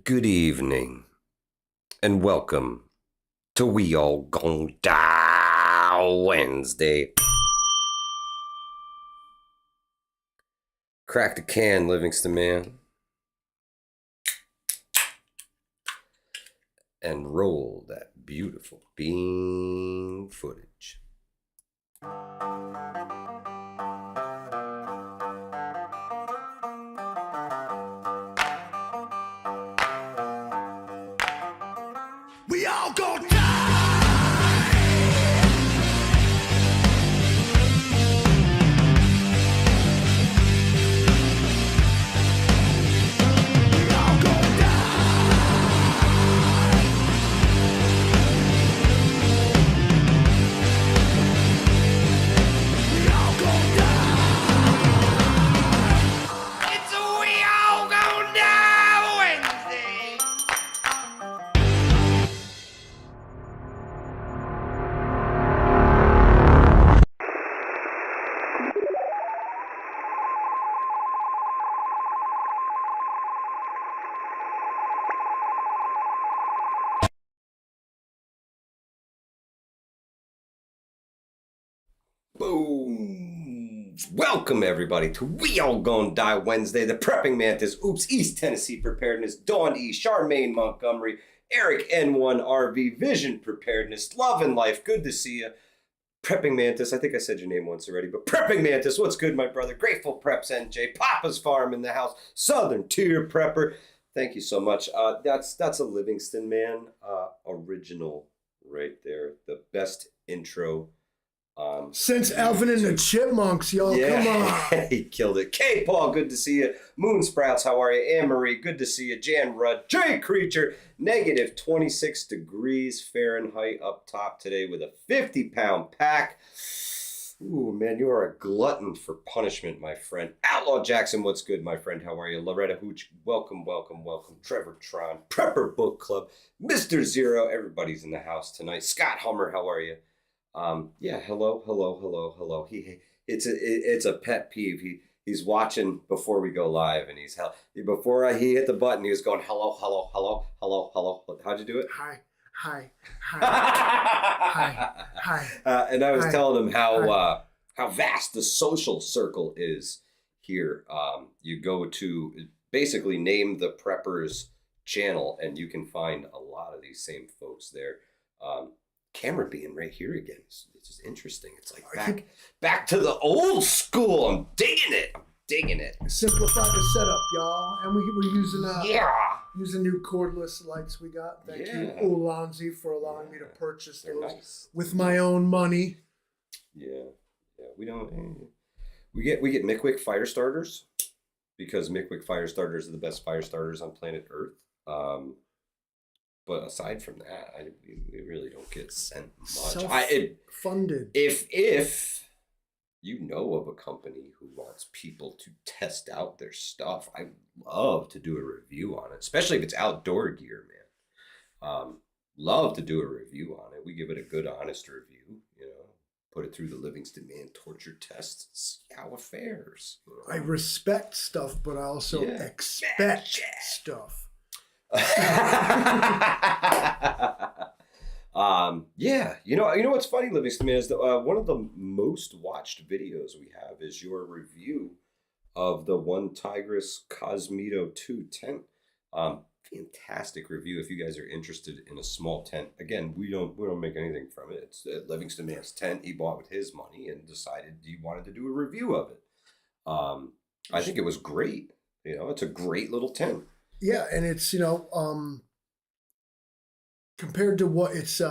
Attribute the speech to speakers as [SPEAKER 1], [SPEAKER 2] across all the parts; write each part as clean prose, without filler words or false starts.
[SPEAKER 1] Good evening, and welcome to We All Gon' Die Wednesday. Crack the can, Livingston man, and roll that beautiful bean footage.
[SPEAKER 2] We all gon' die. We all gon' die. We all gon' die. It's a we all gon' die Wednesday.
[SPEAKER 1] Boom! Welcome everybody to We All Gon' Die Wednesday. The Prepping Mantis, Oops, East Tennessee Preparedness, Dawn E, Charmaine Montgomery, Eric N1 RV, Vision Preparedness, Love and Life. Good to see you. Prepping Mantis, I think I said your name once already, but Prepping Mantis, what's good, my brother? Grateful Preps NJ, Papa's Farm in the house, Southern Tier Prepper. Thank you so much. That's a Livingston man original right there. The best intro.
[SPEAKER 3] Since Alvin and the Chipmunks, y'all, come on.
[SPEAKER 1] He killed it. K-Paul, good to see you. Moon Sprouts, how are you? Anne-Marie, good to see you. Jan Rudd, J Creature, negative 26 degrees Fahrenheit up top today with a 50-pound pack. Ooh, man, you are a glutton for punishment, my friend. Outlaw Jackson, what's good, my friend? How are you? Loretta Hooch, welcome, welcome, welcome. Trevor Tron, Prepper Book Club, Mr. Zero, everybody's in the house tonight. Scott Hummer, how are you? Yeah, hello. It's a pet peeve. He's watching before we go live, and before he hit the button, he was going hello. How'd you do it?
[SPEAKER 3] Hi.
[SPEAKER 1] And I was
[SPEAKER 3] Hi.
[SPEAKER 1] telling him how vast the social circle is here. You go to basically name the Preppers channel, and you can find a lot of these same folks there. Camera being right here again. It's just interesting. It's like back to the old school. I'm digging it.
[SPEAKER 3] Simplify the setup, y'all. And we're using using new cordless lights we got. Thank you, Ulanzi, for allowing me to purchase those
[SPEAKER 1] Nice.
[SPEAKER 3] with my own money.
[SPEAKER 1] Yeah. We get Mickwick fire starters because Mickwick fire starters are the best fire starters on planet Earth. But aside from that, we really don't get sent much.
[SPEAKER 3] Self-funded.
[SPEAKER 1] If you know of a company who wants people to test out their stuff, I love to do a review on it, especially if it's outdoor gear, man. Love to do a review on it. We give it a good, honest review, put it through the Livingston Man torture test, see how it fares.
[SPEAKER 3] I respect stuff, but I also expect stuff.
[SPEAKER 1] You know what's funny, Livingston Man, is that one of the most watched videos we have is your review of the One Tigris Cosmito 2 tent. Fantastic review. If you guys are interested in a small tent, again, we don't make anything from it. It's Livingston Man's tent he bought with his money and decided he wanted to do a review of it. I think it was great. It's a great little tent.
[SPEAKER 3] Yeah, and it's, compared to what it's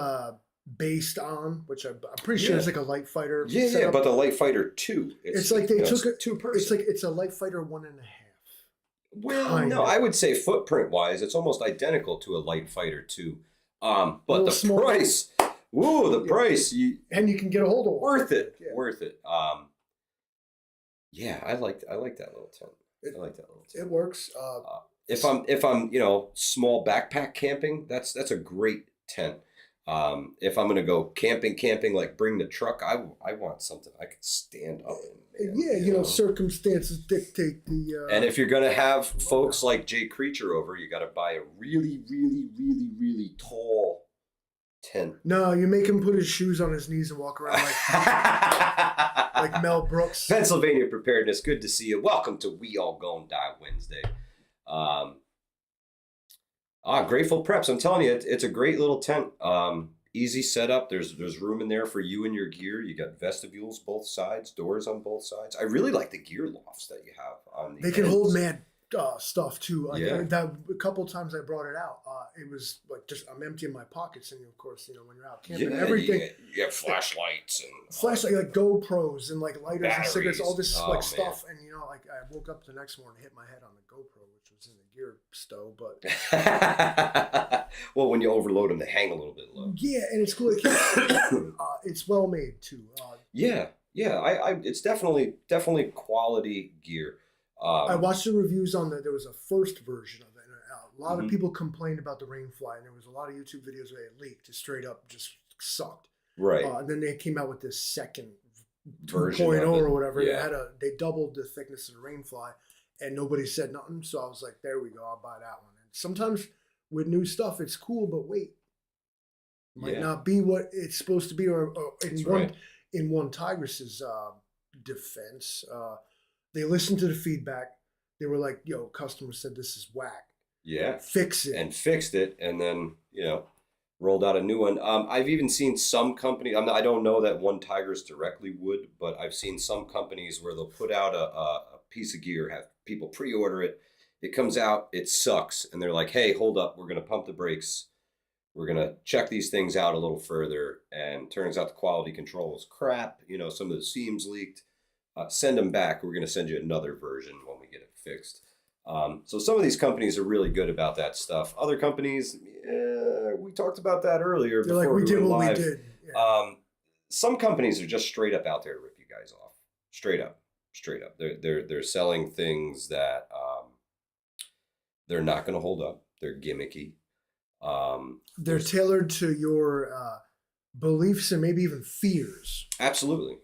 [SPEAKER 3] based on, which I'm pretty sure is like a light fighter.
[SPEAKER 1] Yeah, but the light fighter 2.
[SPEAKER 3] It's like they took it
[SPEAKER 1] 2 person.
[SPEAKER 3] it's a light fighter 1.5.
[SPEAKER 1] Well, no, I would say footprint wise, it's almost identical to a light fighter 2. But the price, price,
[SPEAKER 3] and you can get a hold of it.
[SPEAKER 1] Worth it. I like that little tent.
[SPEAKER 3] It works.
[SPEAKER 1] If I'm small backpack camping, that's a great tent. If I'm gonna go camping, like bring the truck, I want something I can stand up in. Man,
[SPEAKER 3] Yeah, you know, circumstances dictate the.
[SPEAKER 1] And if you're gonna have folks like Jay Creature over, you got to buy a really, really, really, really tall tent.
[SPEAKER 3] No, you make him put his shoes on his knees and walk around like Mel Brooks.
[SPEAKER 1] Pennsylvania Preparedness, good to see you. Welcome to We All Gon' Die Wednesday. Grateful Preps. I'm telling you, it's a great little tent. Easy setup. There's room in there for you and your gear. You got vestibules both sides, doors on both sides. I really like the gear lofts that you have on the
[SPEAKER 3] They can hold mad stuff too.
[SPEAKER 1] Yeah.
[SPEAKER 3] A couple times I brought it out. It was like just I'm emptying my pockets, and of course, you know, when you're out camping, everything.
[SPEAKER 1] You have flashlights and
[SPEAKER 3] like GoPros and like lighters
[SPEAKER 1] batteries.
[SPEAKER 3] and cigarettes, all this
[SPEAKER 1] Oh,
[SPEAKER 3] stuff. And you know, like I woke up the next morning, hit my head on the GoPro, which was in the gear stow. But
[SPEAKER 1] well, when you overload them, they hang a little bit low.
[SPEAKER 3] Yeah, and it's cool. It's well made too.
[SPEAKER 1] Yeah. It's definitely quality gear.
[SPEAKER 3] I watched the reviews on there was a first version of it. And a lot of people complained about the Rainfly, and there was a lot of YouTube videos where it leaked. It straight up just sucked.
[SPEAKER 1] Right.
[SPEAKER 3] And then they came out with this second
[SPEAKER 1] version
[SPEAKER 3] 2.0 or whatever.
[SPEAKER 1] Yeah.
[SPEAKER 3] They doubled the thickness of the Rainfly, and nobody said nothing. So I was like, there we go. I'll buy that one. And sometimes with new stuff, it's cool, but wait. Might not be what it's supposed to be. Or in one Tigress's defense, they listened to the feedback. They were like, yo, customer said this is whack.
[SPEAKER 1] Yeah.
[SPEAKER 3] Fix it.
[SPEAKER 1] And fixed it, and then, rolled out a new one. I've even seen some companies, I don't know that one Tigress directly would, but I've seen some companies where they'll put out a piece of gear, have people pre-order it. It comes out, it sucks. And they're like, hey, hold up, we're going to pump the brakes. We're going to check these things out a little further. And turns out the quality control is crap. Some of the seams leaked. Send them back. We're going to send you another version when we get it fixed. So some of these companies are really good about that stuff. Other companies, we talked about that earlier.
[SPEAKER 3] They're like, we did what we did. Yeah.
[SPEAKER 1] Some companies are just straight up out there to rip you guys off. Straight up. They're selling things that they're not going to hold up. They're gimmicky.
[SPEAKER 3] They're tailored to your beliefs and maybe even fears.
[SPEAKER 1] Absolutely.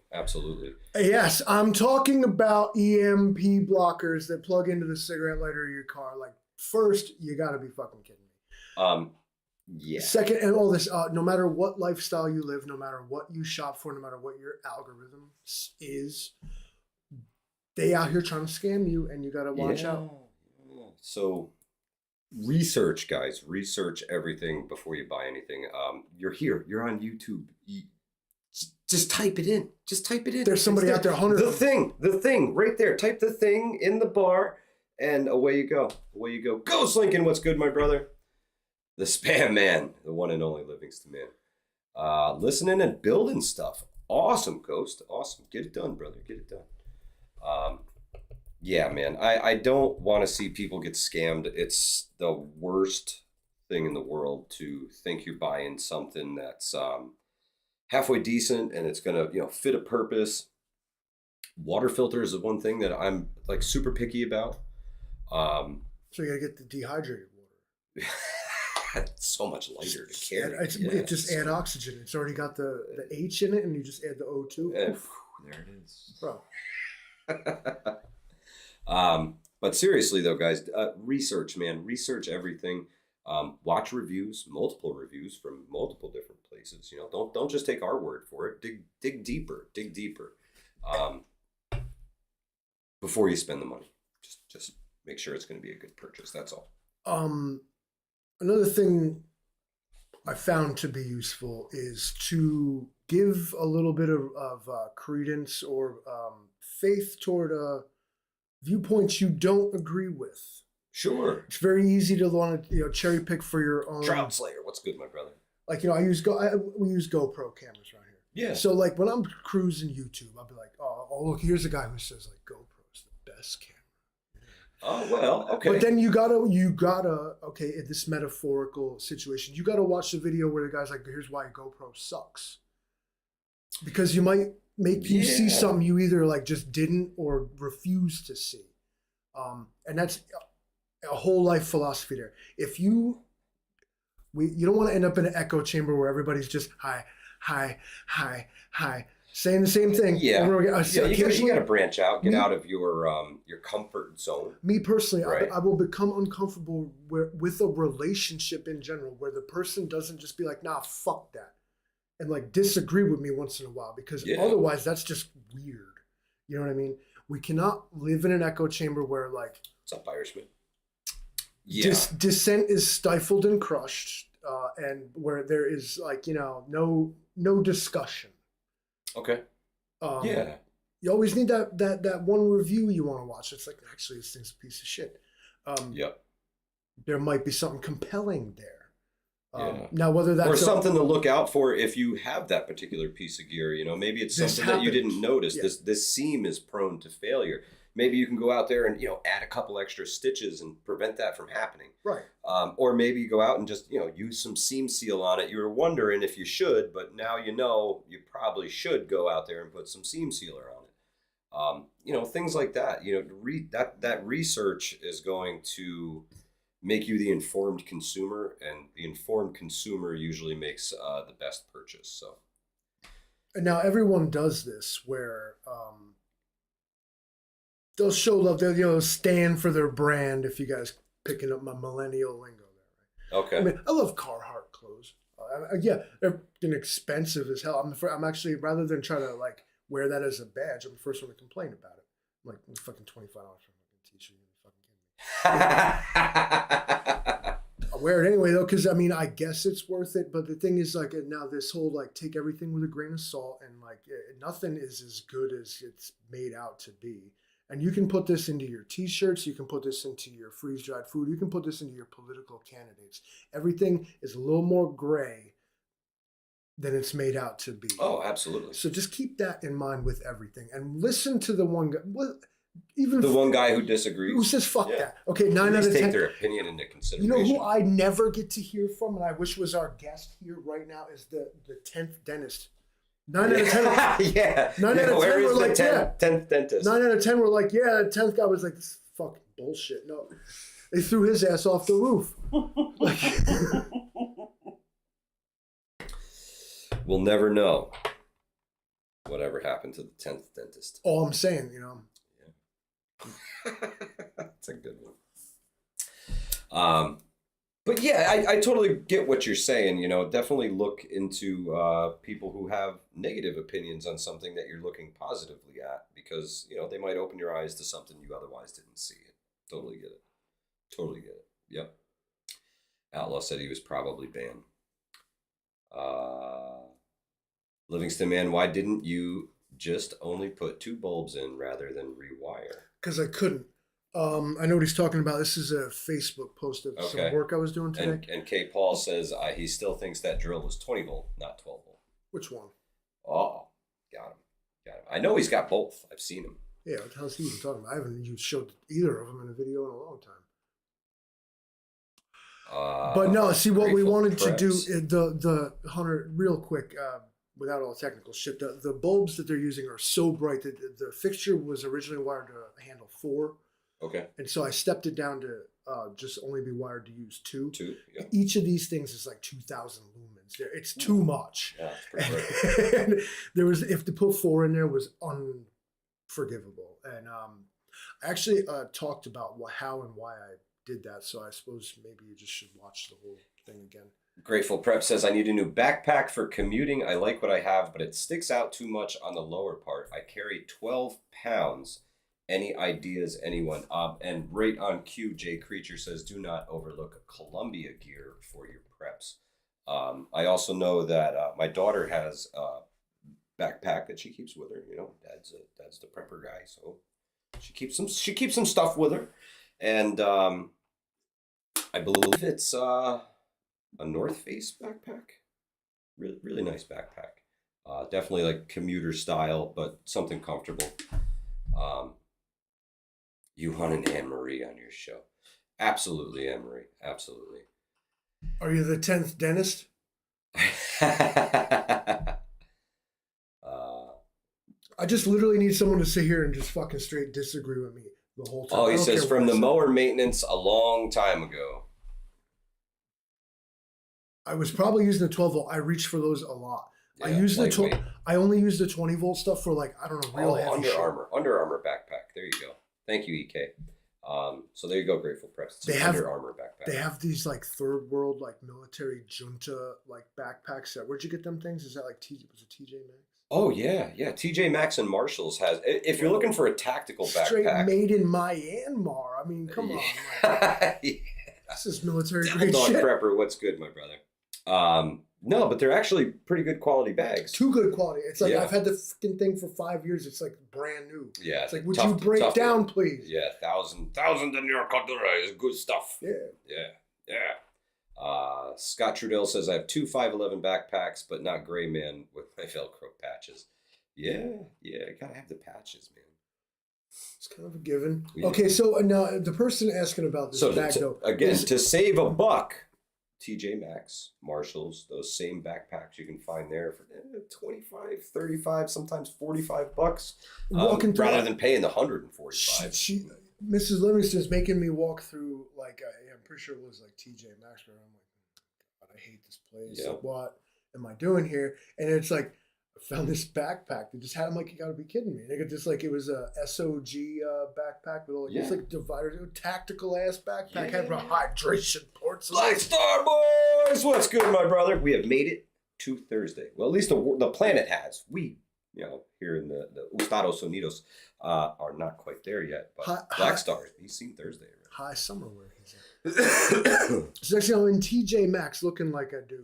[SPEAKER 3] Yes, I'm talking about EMP blockers that plug into the cigarette lighter of your car. Like, first, you got to be fucking kidding me.
[SPEAKER 1] Yeah.
[SPEAKER 3] Second, and all this, no matter what lifestyle you live, no matter what you shop for, no matter what your algorithm is, they out here trying to scam you, and you got to watch out.
[SPEAKER 1] So research, guys. Research everything before you buy anything. You're here. You're on YouTube. Just type it in.
[SPEAKER 3] There's somebody out there, 100
[SPEAKER 1] The thing right there. Type the thing in the bar, and away you go. Ghost Lincoln, what's good, my brother? The Spam Man, the one and only Livingston Man. Listening and building stuff. Awesome, Ghost. Awesome. Get it done, brother. Get it done. Yeah, man. I don't want to see people get scammed. It's the worst thing in the world to think you're buying something that's halfway decent and it's gonna fit a purpose. Water filters is one thing that I'm like super picky about.
[SPEAKER 3] So you gotta get the dehydrated water.
[SPEAKER 1] It's so much lighter to carry.
[SPEAKER 3] It just add oxygen. It's already got the H in it, and you just add the O2.
[SPEAKER 1] There it is,
[SPEAKER 3] bro.
[SPEAKER 1] But seriously though, guys, research, man. Research everything. Watch reviews, multiple reviews from multiple different places. Don't just take our word for it. Dig deeper. Before you spend the money. Just make sure it's going to be a good purchase. That's all.
[SPEAKER 3] Another thing I found to be useful is to give a little bit of credence or faith toward viewpoints you don't agree with.
[SPEAKER 1] Sure.
[SPEAKER 3] It's very easy to want to cherry pick for your own.
[SPEAKER 1] Trout Slayer, what's good, my brother?
[SPEAKER 3] Like we use GoPro cameras around here. Yeah. So like when I'm cruising YouTube, I'll be like, oh look, here's a guy who says like GoPro's the best camera.
[SPEAKER 1] Oh well, okay.
[SPEAKER 3] But then you gotta okay, in this metaphorical situation, you gotta watch the video where the guy's like, here's why GoPro sucks. Because you might make you see something you either like just didn't or refuse to see. And that's a whole life philosophy there. If you You don't want to end up in an echo chamber where everybody's just hi, saying the same thing.
[SPEAKER 1] Yeah,
[SPEAKER 3] over again.
[SPEAKER 1] you got to branch out, get out of your comfort zone.
[SPEAKER 3] Me personally,
[SPEAKER 1] right?
[SPEAKER 3] I will become uncomfortable with a relationship in general where the person doesn't just be like, nah, fuck that, and like disagree with me once in a while, because otherwise that's just weird. You know what I mean? We cannot live in an echo chamber where like,
[SPEAKER 1] what's up, Irishman? Yeah.
[SPEAKER 3] Dissent is stifled and crushed, and where there is like, you know, no discussion.
[SPEAKER 1] Okay. Yeah.
[SPEAKER 3] You always need that one review you want to watch. It's like, actually, this thing's a piece of shit.
[SPEAKER 1] Yep.
[SPEAKER 3] There might be something compelling there.
[SPEAKER 1] Yeah.
[SPEAKER 3] Now, whether that's
[SPEAKER 1] or something to look out for if you have that particular piece of gear, you know, maybe it's something that you didn't notice. Yeah. This seam is prone to failure. Maybe you can go out there and, you know, add a couple extra stitches and prevent that from happening.
[SPEAKER 3] Right.
[SPEAKER 1] Or maybe you go out and just, you know, use some seam seal on it. You were wondering if you should, but now you know you probably should go out there and put some seam sealer on it. You know, things like that. You know, that research is going to make you the informed consumer, and the informed consumer usually makes the best purchase. So.
[SPEAKER 3] And now everyone does this where they'll show love. They'll, you know, stand for their brand. If you guys picking up my millennial lingo there, right?
[SPEAKER 1] Okay.
[SPEAKER 3] I mean, I love Carhartt clothes. Yeah, they're expensive as hell. I'm actually, rather than try to like wear that as a badge, I'm the first one to complain about it. I'm like, fucking $25 for a fucking t-shirt. You're fucking kidding me. I'll wear it anyway though, because I mean, I guess it's worth it. But the thing is, like, now this whole like take everything with a grain of salt, and like nothing is as good as it's made out to be. And you can put this into your t-shirts, you can put this into your freeze-dried food, you can put this into your political candidates. Everything is a little more gray than it's made out to be.
[SPEAKER 1] Oh, absolutely.
[SPEAKER 3] So just keep that in mind with everything, and listen to the one guy. Even
[SPEAKER 1] the one guy who disagrees,
[SPEAKER 3] who says fuck that. Okay, 9 out of 10.
[SPEAKER 1] Take their opinion into consideration.
[SPEAKER 3] You know who I never get to hear from, and I wish was our guest here right now, is the 10th dentist. 9 out of 10.
[SPEAKER 1] Yeah.
[SPEAKER 3] 9 out of 10 were like,
[SPEAKER 1] 10th dentist.
[SPEAKER 3] 9 out of 10 were like, yeah. The 10th guy was like, this is fucking bullshit. No, they threw his ass off the roof.
[SPEAKER 1] We'll never know whatever happened to the 10th dentist.
[SPEAKER 3] All I'm saying, you know.
[SPEAKER 1] That's a good one. But yeah, I totally get what you're saying. You know, definitely look into people who have negative opinions on something that you're looking positively at, because, you know, they might open your eyes to something you otherwise didn't see. Totally get it. Totally get it. Yep. Outlaw said he was probably banned. Livingston Man, why didn't you just only put 2 bulbs in rather than rewire?
[SPEAKER 3] Because I couldn't. I know what he's talking about. This is a Facebook post of some work I was doing today.
[SPEAKER 1] And K. Paul says he still thinks that drill was 20 volt, not 12 volt.
[SPEAKER 3] Which one?
[SPEAKER 1] Oh, got him. I know he's got both. I've seen him.
[SPEAKER 3] Yeah, what the hell's he even talking about? I haven't showed either of them in a video in a long time. But no, see what we wanted to do, the Hunter, real quick, without all the technical shit, the bulbs that they're using are so bright that the fixture was originally wired to handle 4.
[SPEAKER 1] Okay. And
[SPEAKER 3] so I stepped it down to just only be wired to use 2.
[SPEAKER 1] 2, yeah.
[SPEAKER 3] Each of these things is like 2,000 lumens. It's too much.
[SPEAKER 1] Yeah, it's pretty bright.
[SPEAKER 3] And there was, if to put 4 in there was unforgivable. And I actually talked about how and why I did that. So I suppose maybe you just should watch the whole thing again.
[SPEAKER 1] Grateful Prep says, I need a new backpack for commuting. I like what I have, but it sticks out too much on the lower part. I carry 12 pounds. Any ideas, anyone? And right on cue, Jay Creature says, do not overlook Columbia gear for your preps. I also know that my daughter has a backpack that she keeps with her. You know, dad's the prepper guy, so she keeps some stuff with her. And I believe it's a North Face backpack. Really, really nice backpack. Definitely like commuter style, but something comfortable. You want an Anne-Marie on your show. Absolutely, Anne-Marie. Absolutely.
[SPEAKER 3] Are you the 10th dentist? I just literally need someone to sit here and just fucking straight disagree with me the whole time.
[SPEAKER 1] Oh, he says from the mower maintenance a long time ago.
[SPEAKER 3] I was probably using the 12 volt. I reached for those a lot.
[SPEAKER 1] Yeah,
[SPEAKER 3] I used the
[SPEAKER 1] lightweight.
[SPEAKER 3] I only used the 20 volt stuff for like, I don't know, real heavy
[SPEAKER 1] Under
[SPEAKER 3] shit.
[SPEAKER 1] Armour backpack. There you go. Thank you, EK. So there you go, Grateful Press. It's
[SPEAKER 3] They
[SPEAKER 1] an
[SPEAKER 3] have-
[SPEAKER 1] Under Armour backpack.
[SPEAKER 3] They have these like third world like military junta like backpacks. Where'd you get them things? Is that like was it TJ Maxx?
[SPEAKER 1] Oh yeah. TJ Maxx and Marshalls has. If you're looking for a tactical
[SPEAKER 3] Straight
[SPEAKER 1] backpack,
[SPEAKER 3] made in Myanmar. I mean, come on. Like,
[SPEAKER 1] yeah.
[SPEAKER 3] this is military
[SPEAKER 1] Dog
[SPEAKER 3] grade shit.
[SPEAKER 1] Prepper, what's good, my brother? No, but they're actually pretty good quality bags.
[SPEAKER 3] Too good quality. It's like
[SPEAKER 1] Yeah.
[SPEAKER 3] I've had the fucking thing for 5 years. It's like brand new.
[SPEAKER 1] Yeah.
[SPEAKER 3] It's like, would
[SPEAKER 1] tough-
[SPEAKER 3] you break
[SPEAKER 1] tough-
[SPEAKER 3] down, please?
[SPEAKER 1] Yeah, thousand in your cultura is good stuff.
[SPEAKER 3] Yeah.
[SPEAKER 1] Scott Trudell says I have 2 511 backpacks, but not gray man with my Velcro patches. Yeah, gotta have the patches, man.
[SPEAKER 3] It's kind of a given.
[SPEAKER 1] Yeah.
[SPEAKER 3] Okay, so now the person asking about this
[SPEAKER 1] So
[SPEAKER 3] bag though,
[SPEAKER 1] again,
[SPEAKER 3] is-
[SPEAKER 1] to save a buck, TJ Maxx, Marshalls, those same backpacks you can find there for 25, 35, sometimes $45.
[SPEAKER 3] Walking through
[SPEAKER 1] rather
[SPEAKER 3] that-
[SPEAKER 1] than paying the 145.
[SPEAKER 3] Mrs. Livingston's making me walk through like I'm pretty sure it was like TJ Maxx, where I'm like, God, I hate this place.
[SPEAKER 1] Yeah.
[SPEAKER 3] Like, what am I doing here? And it's like I found this backpack that just had. I'm like, you gotta be kidding me! They got this like it was a SOG backpack with all like,
[SPEAKER 1] Yeah.
[SPEAKER 3] it's like divider, tactical ass backpack,
[SPEAKER 1] Yeah.
[SPEAKER 3] had hydration ports.
[SPEAKER 1] Light Star Boys, what's good, my brother? We have made it to Thursday. Well, at least the planet has. We, here in the Estados Unidos, are not quite there yet. But Black Star, he's seen Thursday already.
[SPEAKER 3] High summer wear. He's in. So next thing I'm in TJ Maxx looking like I do,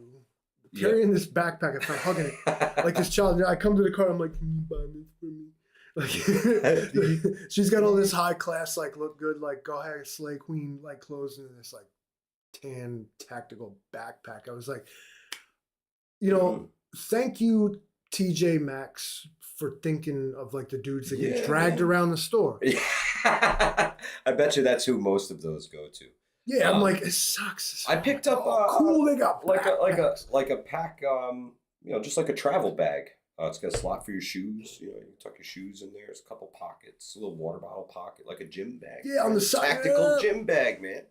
[SPEAKER 3] carrying this backpack. I found hugging it like this child. I come to the car. I'm like, can you buy this for me? Like, she's got all this high class, like look good, like go ahead, slay queen, like clothes, and this like tan tactical backpack. I was like, thank you, TJ Maxx, for thinking of like the dudes that get dragged around the store.
[SPEAKER 1] I bet you that's who most of those go to.
[SPEAKER 3] Yeah, I'm like, it sucks.
[SPEAKER 1] I picked up
[SPEAKER 3] cool. They got
[SPEAKER 1] like
[SPEAKER 3] backpacks.
[SPEAKER 1] a pack, just like a travel bag. It's got a slot for your shoes. You tuck your shoes in there. There's a couple pockets, a little water bottle pocket, like a gym bag.
[SPEAKER 3] Yeah, on the side.
[SPEAKER 1] Tactical gym bag, man.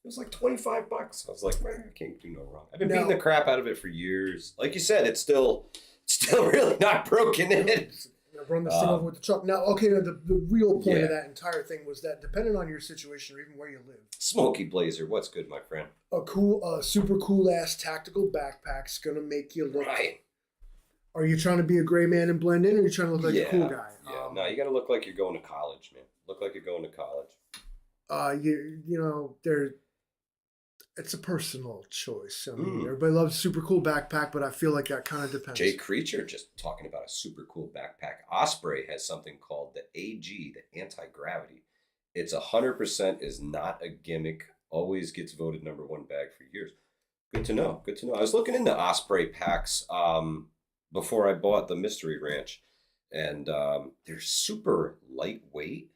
[SPEAKER 1] It was like $25. I was like, man, I can't do no wrong. I've been beating the crap out of it for years. Like you said, it's still really not broken in.
[SPEAKER 3] Run this thing over with the truck. Now, okay, the real point of that entire thing was that depending on your situation or even where you live,
[SPEAKER 1] Smoky Blazer, what's good, my friend?
[SPEAKER 3] a super cool ass tactical backpack's gonna make you look.
[SPEAKER 1] Right.
[SPEAKER 3] Are you trying to be a gray man and blend in, or are you trying to look like a cool guy?
[SPEAKER 1] Yeah, no, you got to look like you're going to college, man. Look like you're going to college.
[SPEAKER 3] It's a personal choice. I mean, everybody loves super cool backpack, but I feel like that kind of depends.
[SPEAKER 1] Jay Creature just talking about a super cool backpack. Osprey has something called the AG, the anti-gravity. It's 100% is not a gimmick. Always gets voted #1 bag for years. Good to know. Good to know. I was looking into Osprey packs before I bought the Mystery Ranch, and they're super lightweight.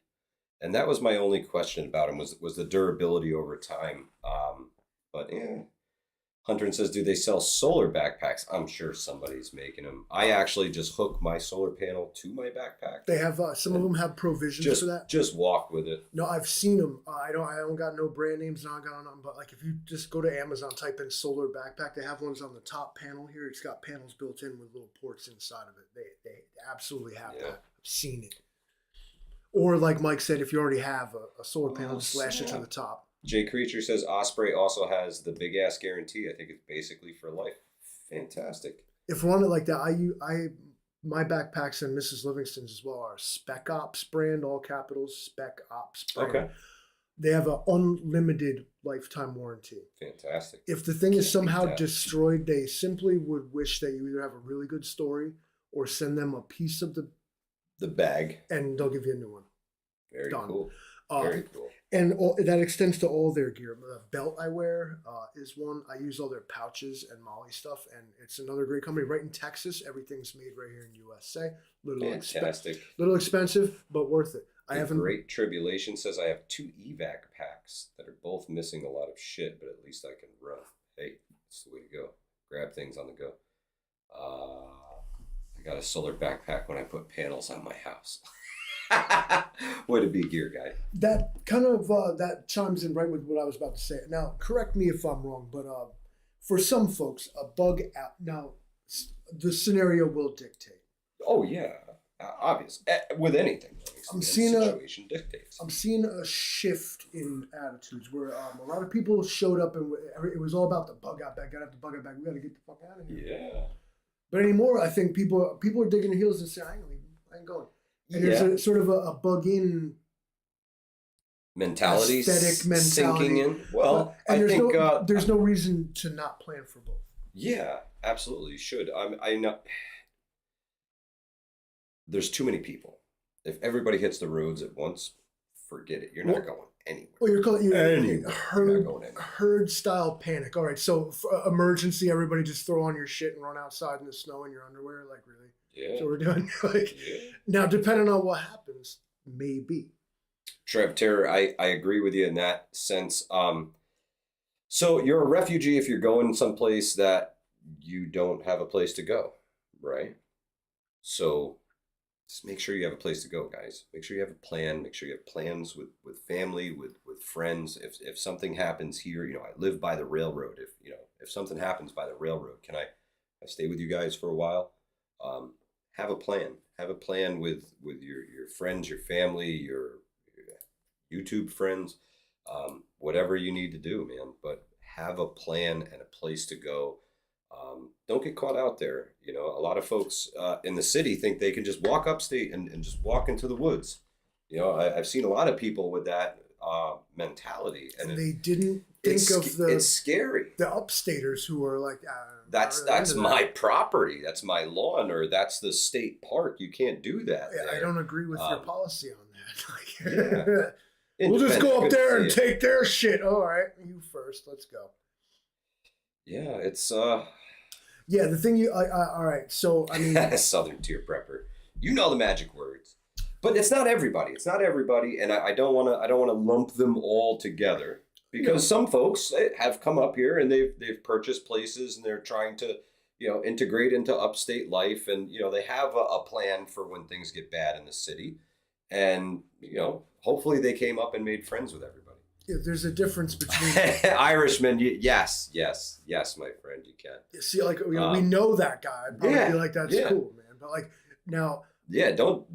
[SPEAKER 1] And that was my only question about them was the durability over time. But yeah, Hunter says, do they sell solar backpacks? I'm sure somebody's making them. I actually just hook my solar panel to my backpack.
[SPEAKER 3] They have some of them have provisions for that.
[SPEAKER 1] Just walk with it.
[SPEAKER 3] No, I've seen them. I don't got no brand names. I don't got nothing. But like if you just go to Amazon, type in solar backpack, they have ones on the top panel here. It's got panels built in with little ports inside of it. They absolutely have that. I've seen it. Or like Mike said, if you already have a solar panel, just lash it to the top.
[SPEAKER 1] Jay Creature says Osprey also has the big ass guarantee. I think it's basically for life. Fantastic.
[SPEAKER 3] If we're on it like that, my backpacks and Mrs. Livingston's as well are Spec Ops brand, all capitals, Spec Ops brand. Okay. They have an unlimited lifetime warranty.
[SPEAKER 1] Fantastic.
[SPEAKER 3] If the thing is somehow destroyed, they simply would wish that you either have a really good story or send them a piece of the
[SPEAKER 1] bag, and
[SPEAKER 3] they'll give you a new one.
[SPEAKER 1] Very cool. Very cool.
[SPEAKER 3] And that extends to all their gear. The belt I wear is one. I use all their pouches and Molly stuff, and it's another great company right in Texas. Everything's made right here in USA.
[SPEAKER 1] Fantastic.
[SPEAKER 3] Little expensive, but worth it.
[SPEAKER 1] Great Tribulation says I have 2 evac packs that are both missing a lot of shit, but at least I can run. Hey, that's the way to go. Grab things on the go. I got a solar backpack when I put panels on my house. Way to be a gear guy.
[SPEAKER 3] That kind of that chimes in right with what I was about to say. Now, correct me if I'm wrong, but for some folks, a bug out. Now, the scenario will dictate.
[SPEAKER 1] Oh yeah, obvious. With anything,
[SPEAKER 3] I'm
[SPEAKER 1] the
[SPEAKER 3] seeing
[SPEAKER 1] situation dictates.
[SPEAKER 3] I'm seeing a shift in attitudes where a lot of people showed up and it was all about the bug out bag. Gotta have the bug out bag. We gotta get the fuck out of here.
[SPEAKER 1] Yeah.
[SPEAKER 3] But anymore, I think people are digging their heels and saying, I ain't going. And there's a sort of a bug in
[SPEAKER 1] mentality,
[SPEAKER 3] aesthetic mentality
[SPEAKER 1] sinking in. Well,
[SPEAKER 3] and
[SPEAKER 1] I think
[SPEAKER 3] there's no reason to not plan for both.
[SPEAKER 1] Yeah, absolutely, you should. I know. There's too many people. If everybody hits the roads at once, forget it. You're not going anywhere.
[SPEAKER 3] Well, you're calling
[SPEAKER 1] anywhere.
[SPEAKER 3] herd style panic. All right, so for emergency, everybody just throw on your shit and run outside in the snow in your underwear. Like, really?
[SPEAKER 1] Yeah.
[SPEAKER 3] That's what we're doing. Now, depending on what happens, maybe.
[SPEAKER 1] Trev Terror, I agree with you in that sense. So you're a refugee if you're going someplace that you don't have a place to go, right? So just make sure you have a place to go, guys. Make sure you have a plan. Make sure you have plans with family, with friends. If something happens here, I live by the railroad. If something happens by the railroad, can I stay with you guys for a while? Have a plan. Have a plan with your friends, your family, your YouTube friends, whatever you need to do, man. But have a plan and a place to go. Don't get caught out there. A lot of folks in the city think they can just walk upstate and just walk into the woods. I've seen a lot of people with that mentality, and
[SPEAKER 3] they didn't think of
[SPEAKER 1] it's scary.
[SPEAKER 3] The upstaters who are like,
[SPEAKER 1] that's my property, that's my lawn, or that's the state park. You can't do that.
[SPEAKER 3] I don't agree with your policy on that.
[SPEAKER 1] Yeah.
[SPEAKER 3] We'll just go up there and take their shit. All right, you first. Let's go.
[SPEAKER 1] Yeah, it's
[SPEAKER 3] Yeah, the thing all right. So I mean,
[SPEAKER 1] Southern tier prepper. You know the magic words, but it's not everybody. It's not everybody, and I don't want to lump them all together because some folks have come up here and they've purchased places and they're trying to integrate into upstate life, and they have a plan for when things get bad in the city, and hopefully they came up and made friends with everybody.
[SPEAKER 3] Yeah, there's a difference between
[SPEAKER 1] Irishmen. Yes, my friend, you can.
[SPEAKER 3] See, like we know that guy. I'd probably be like, that's cool, man. But like now,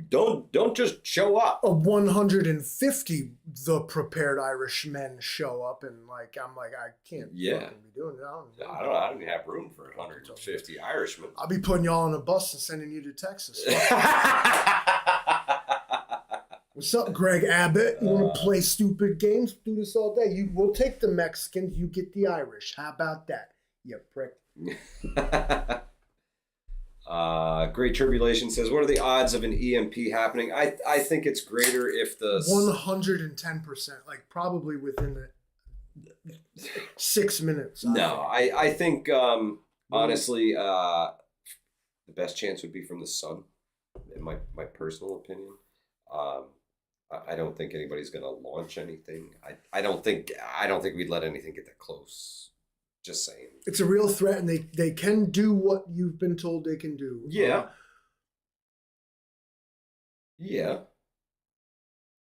[SPEAKER 1] don't just show up.
[SPEAKER 3] 150 the prepared Irishmen show up, and like I'm like I can't fucking be doing it.
[SPEAKER 1] I don't even have room for 150 Irishmen.
[SPEAKER 3] I'll be putting y'all on a bus and sending you to Texas. What's up, Greg Abbott? You want to play stupid games? Do this all day. We'll take the Mexicans. You get the Irish. How about that, you prick?
[SPEAKER 1] Great Tribulation says, what are the odds of an EMP happening? I think it's greater if the
[SPEAKER 3] 110%, like probably within the 6 minutes.
[SPEAKER 1] No, I think honestly, the best chance would be from the sun, in my personal opinion. I don't think anybody's going to launch anything. I don't think we'd let anything get that close. Just saying. It's
[SPEAKER 3] a real threat, and they can do what you've been told they can do.
[SPEAKER 1] Yeah. Yeah.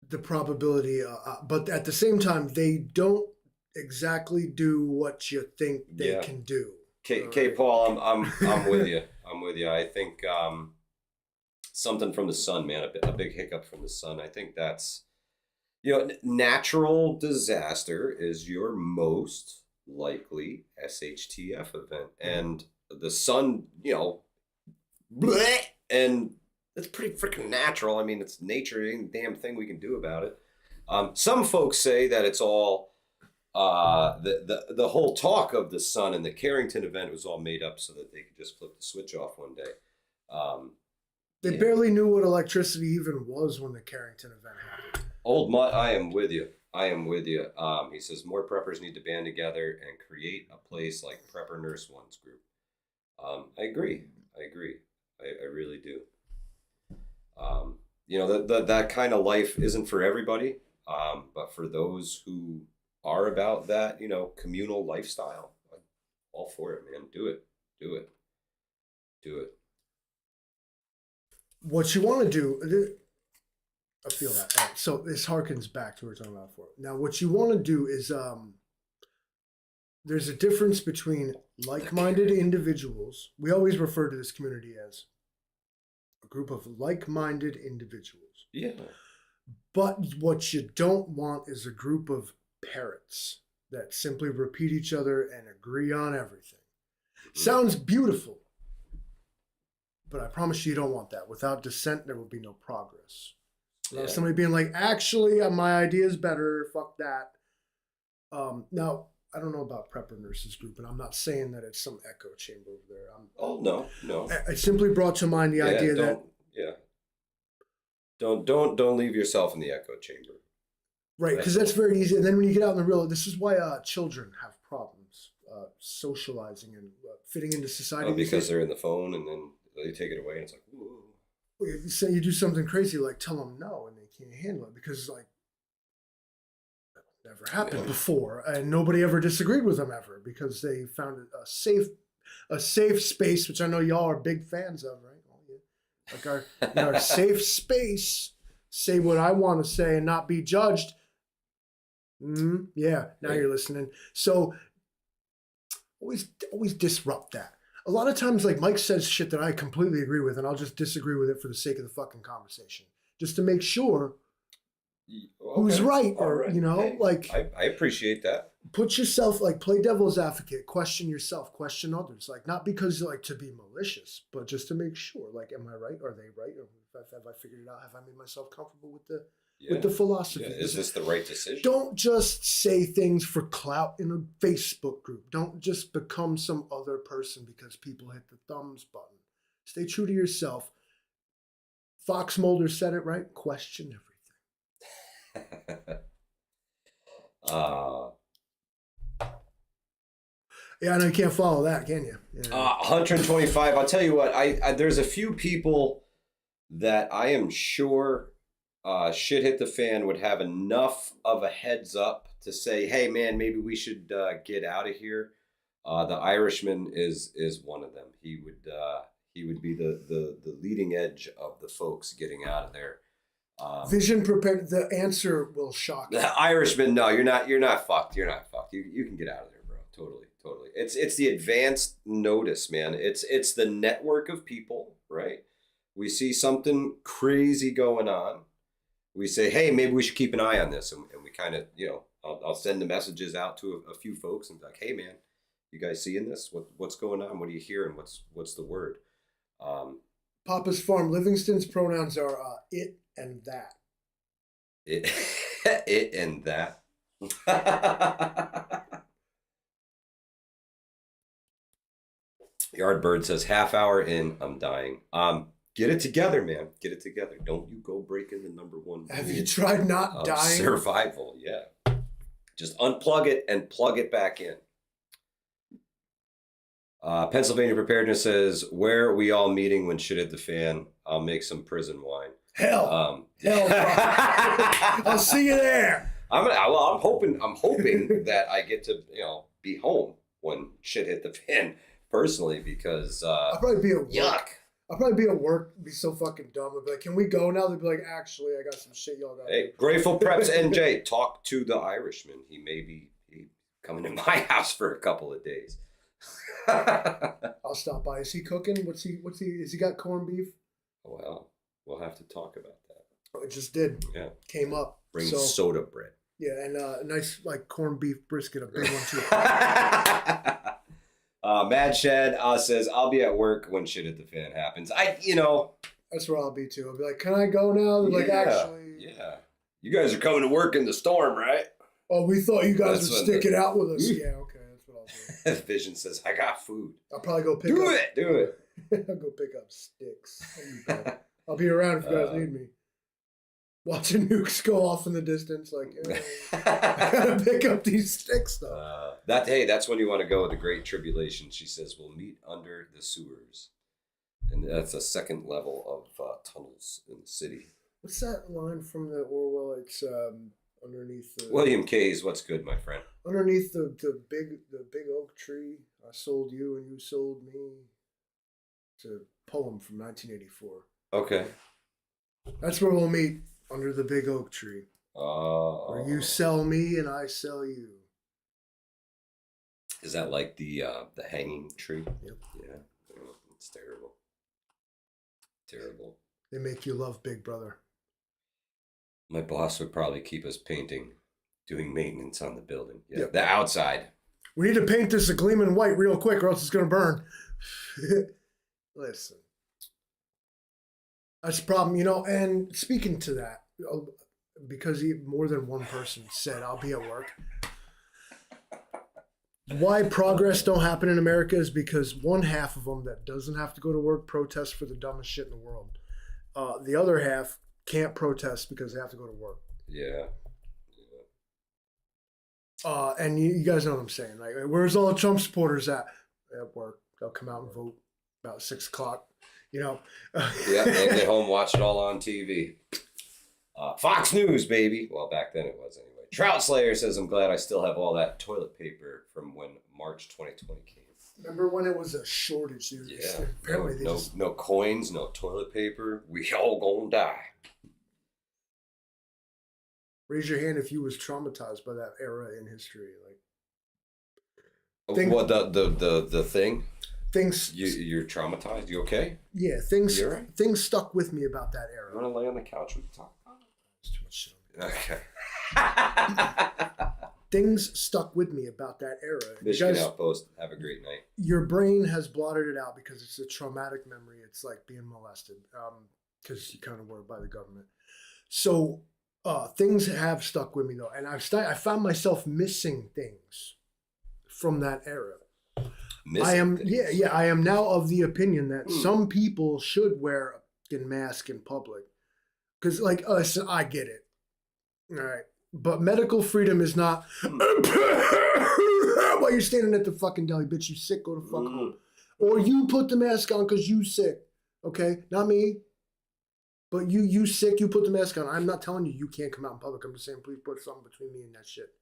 [SPEAKER 3] The probability, but at the same time, they don't exactly do what you think they can do.
[SPEAKER 1] K. Paul, I'm with you. I'm with you. I think something from the sun, man, a big hiccup from the sun. I think that's, natural disaster is your most likely SHTF event. And the sun, bleh, and it's pretty freaking natural. I mean, it's nature, ain't a damn thing we can do about it. Some folks say that it's all, the whole talk of the sun and the Carrington event was all made up so that they could just flip the switch off one day.
[SPEAKER 3] They barely knew what electricity even was when the Carrington event happened.
[SPEAKER 1] Old Mutt, I am with you. He says more preppers need to band together and create a place like Prepper Nurse One's group. I agree. I really do. That kind of life isn't for everybody, but for those who are about that, communal lifestyle, I'm all for it, man. Do it.
[SPEAKER 3] What you want to do, I feel that. All right, so this harkens back to what we were talking about before. Now, what you want to do is there's a difference between like-minded individuals. We always refer to this community as a group of like-minded individuals.
[SPEAKER 1] Yeah.
[SPEAKER 3] But what you don't want is a group of parrots that simply repeat each other and agree on everything. Sounds beautiful, but I promise you don't want that. Without dissent, there will be no progress. Without somebody being like, actually, my idea is better, fuck that. Now, I don't know about Prepper Nurses Group, and I'm not saying that it's some echo chamber over there.
[SPEAKER 1] No.
[SPEAKER 3] I simply brought to mind the idea that...
[SPEAKER 1] Don't leave yourself in the echo chamber.
[SPEAKER 3] Right, because that's very easy. And then when you get out in the real, this is why children have problems socializing and fitting into society.
[SPEAKER 1] Because they're in the phone and then they take it away and it's like, whoa.
[SPEAKER 3] You say you do something crazy, like tell them no, and they can't handle it because like that never happened before, and nobody ever disagreed with them ever because they found a safe space, which I know y'all are big fans of, right? Like our safe space, say what I want to say and not be judged. Yeah, now you're listening. So always disrupt that. A lot of times, like Mike says shit that I completely agree with, and I'll just disagree with it for the sake of the fucking conversation, just to make sure who's right, or like
[SPEAKER 1] I appreciate that.
[SPEAKER 3] Put yourself, like, play devil's advocate, question yourself, question others, like not because like to be malicious, but just to make sure, like, am I right? Are they right? Or have I figured it out? Have I made myself comfortable with the philosophy?
[SPEAKER 1] Yeah. Is this the right decision?
[SPEAKER 3] Don't just say things for clout in a Facebook group. Don't just become some other person because people hit the thumbs button. Stay true to yourself. Fox Mulder said it right. Question everything. Yeah, I know you can't follow that, can you? Yeah.
[SPEAKER 1] 125. I'll tell you what. I there's a few people that I am sure shit hit the fan would have enough of a heads up to say, hey man, maybe we should get out of here. The Irishman is one of them. He would be the leading edge of the folks getting out of there.
[SPEAKER 3] Vision prepared. The answer will shock you.
[SPEAKER 1] The Irishman, no, you're not fucked. You're not fucked. You can get out of there, bro. Totally. It's the advanced notice, man. It's the network of people, right? We see something crazy going on. We say, hey, maybe we should keep an eye on this. And we kind of, I'll send the messages out to a few folks and be like, hey, man, you guys seeing this? What's going on? What are you hearing? What's the word?
[SPEAKER 3] Papa's Farm. Livingston's pronouns are it and that.
[SPEAKER 1] It and that. Yardbird says, half hour in, I'm dying. Get it together, man. Get it together. Don't you go breaking the number one.
[SPEAKER 3] Have you tried not dying?
[SPEAKER 1] Survival, yeah. Just unplug it and plug it back in. Pennsylvania Preparedness says, where are we all meeting when shit hit the fan? I'll make some prison wine.
[SPEAKER 3] Hell. I'll see you there.
[SPEAKER 1] I'm hoping that I get to be home when shit hit the fan personally, because
[SPEAKER 3] I'll probably be at work.
[SPEAKER 1] Yuck.
[SPEAKER 3] I'll probably be at work, be so fucking dumb. I'll be like, can we go now? They'll be like, actually, I got some shit y'all got.
[SPEAKER 1] Hey, Grateful Preps NJ, talk to the Irishman. He may be coming to my house for a couple of days.
[SPEAKER 3] I'll stop by. Is he cooking? Has he got corned beef?
[SPEAKER 1] Well, we'll have to talk about that.
[SPEAKER 3] Oh, it just did.
[SPEAKER 1] Yeah.
[SPEAKER 3] Came up.
[SPEAKER 1] Bring soda bread.
[SPEAKER 3] Yeah, and a nice like corned beef brisket, a big one too.
[SPEAKER 1] Mad Shed says, I'll be at work when shit at the fan happens.
[SPEAKER 3] That's where I'll be too. I'll be like, can I go now? They're like, actually.
[SPEAKER 1] Yeah. You guys are coming to work in the storm, right?
[SPEAKER 3] Oh, we thought you guys would stick it out with us. Yeah, okay. That's what I'll do.
[SPEAKER 1] Vision says, I got food.
[SPEAKER 3] I'll probably go pick
[SPEAKER 1] Do
[SPEAKER 3] up.
[SPEAKER 1] it.
[SPEAKER 3] I'll go pick up sticks. I'll be around if you guys need me. Watching nukes go off in the distance, like, I gotta pick up these sticks though.
[SPEAKER 1] That's when you want to go with the Great Tribulation. She says, we'll meet under the sewers. And that's a second level of tunnels in the city.
[SPEAKER 3] What's that line from the Orwell? It's underneath the...
[SPEAKER 1] William K's, what's good, my friend?
[SPEAKER 3] Underneath the big oak tree, I sold you and you sold me. It's a poem from 1984.
[SPEAKER 1] Okay.
[SPEAKER 3] That's where we'll meet, under the big oak tree. Where you sell me and I sell you.
[SPEAKER 1] Is that like the hanging tree?
[SPEAKER 3] Yep.
[SPEAKER 1] Yeah. Oh, it's terrible. Terrible.
[SPEAKER 3] They make you love Big Brother.
[SPEAKER 1] My boss would probably keep us painting, doing maintenance on the building. Yeah.
[SPEAKER 3] Yep.
[SPEAKER 1] The outside.
[SPEAKER 3] We need to paint this a gleaming white real quick or else it's going to burn. Listen. That's the problem, you know, and speaking to that, because more than one person said, I'll be at work. Why progress don't happen in America is because one half of them that doesn't have to go to work protests for the dumbest shit in the world. The other half can't protest because they have to go to work.
[SPEAKER 1] Yeah.
[SPEAKER 3] And you guys know what I'm saying. Like, where's all the Trump supporters at? At work. They'll come out and vote about 6 o'clock. You know.
[SPEAKER 1] Yeah, they get home, watch it all on TV. Fox News, baby. Well, back then it was anyway. Trout Slayer says, I'm glad I still have all that toilet paper from when March 2020 came.
[SPEAKER 3] Remember when it was a shortage? Dude?
[SPEAKER 1] Yeah.
[SPEAKER 3] Apparently
[SPEAKER 1] No coins, no toilet paper. We all gonna die.
[SPEAKER 3] Raise your hand if you was traumatized by that era in history.
[SPEAKER 1] What the thing?
[SPEAKER 3] Things
[SPEAKER 1] you're traumatized. You okay?
[SPEAKER 3] Yeah, things
[SPEAKER 1] You're right?
[SPEAKER 3] Things stuck with me about that era.
[SPEAKER 1] You want to lay on the couch? We can talk.
[SPEAKER 3] There's too much shit on me.
[SPEAKER 1] Okay.
[SPEAKER 3] Things stuck with me about that era.
[SPEAKER 1] Michigan Outpost. Have a great night.
[SPEAKER 3] Your brain has blotted it out because it's a traumatic memory. It's like being molested, because you kind of were by the government. So things have stuck with me though, and I found myself missing things from that era. I am now of the opinion that some people should wear a fucking mask in public. Because, like, listen, I get it. All right. But medical freedom is not, while you're standing at the fucking deli, bitch, you sick, go to fuck home. Or you put the mask on because you sick. Okay? Not me. But you sick, you put the mask on. I'm not telling you can't come out in public. I'm just saying, please put something between me and that shit.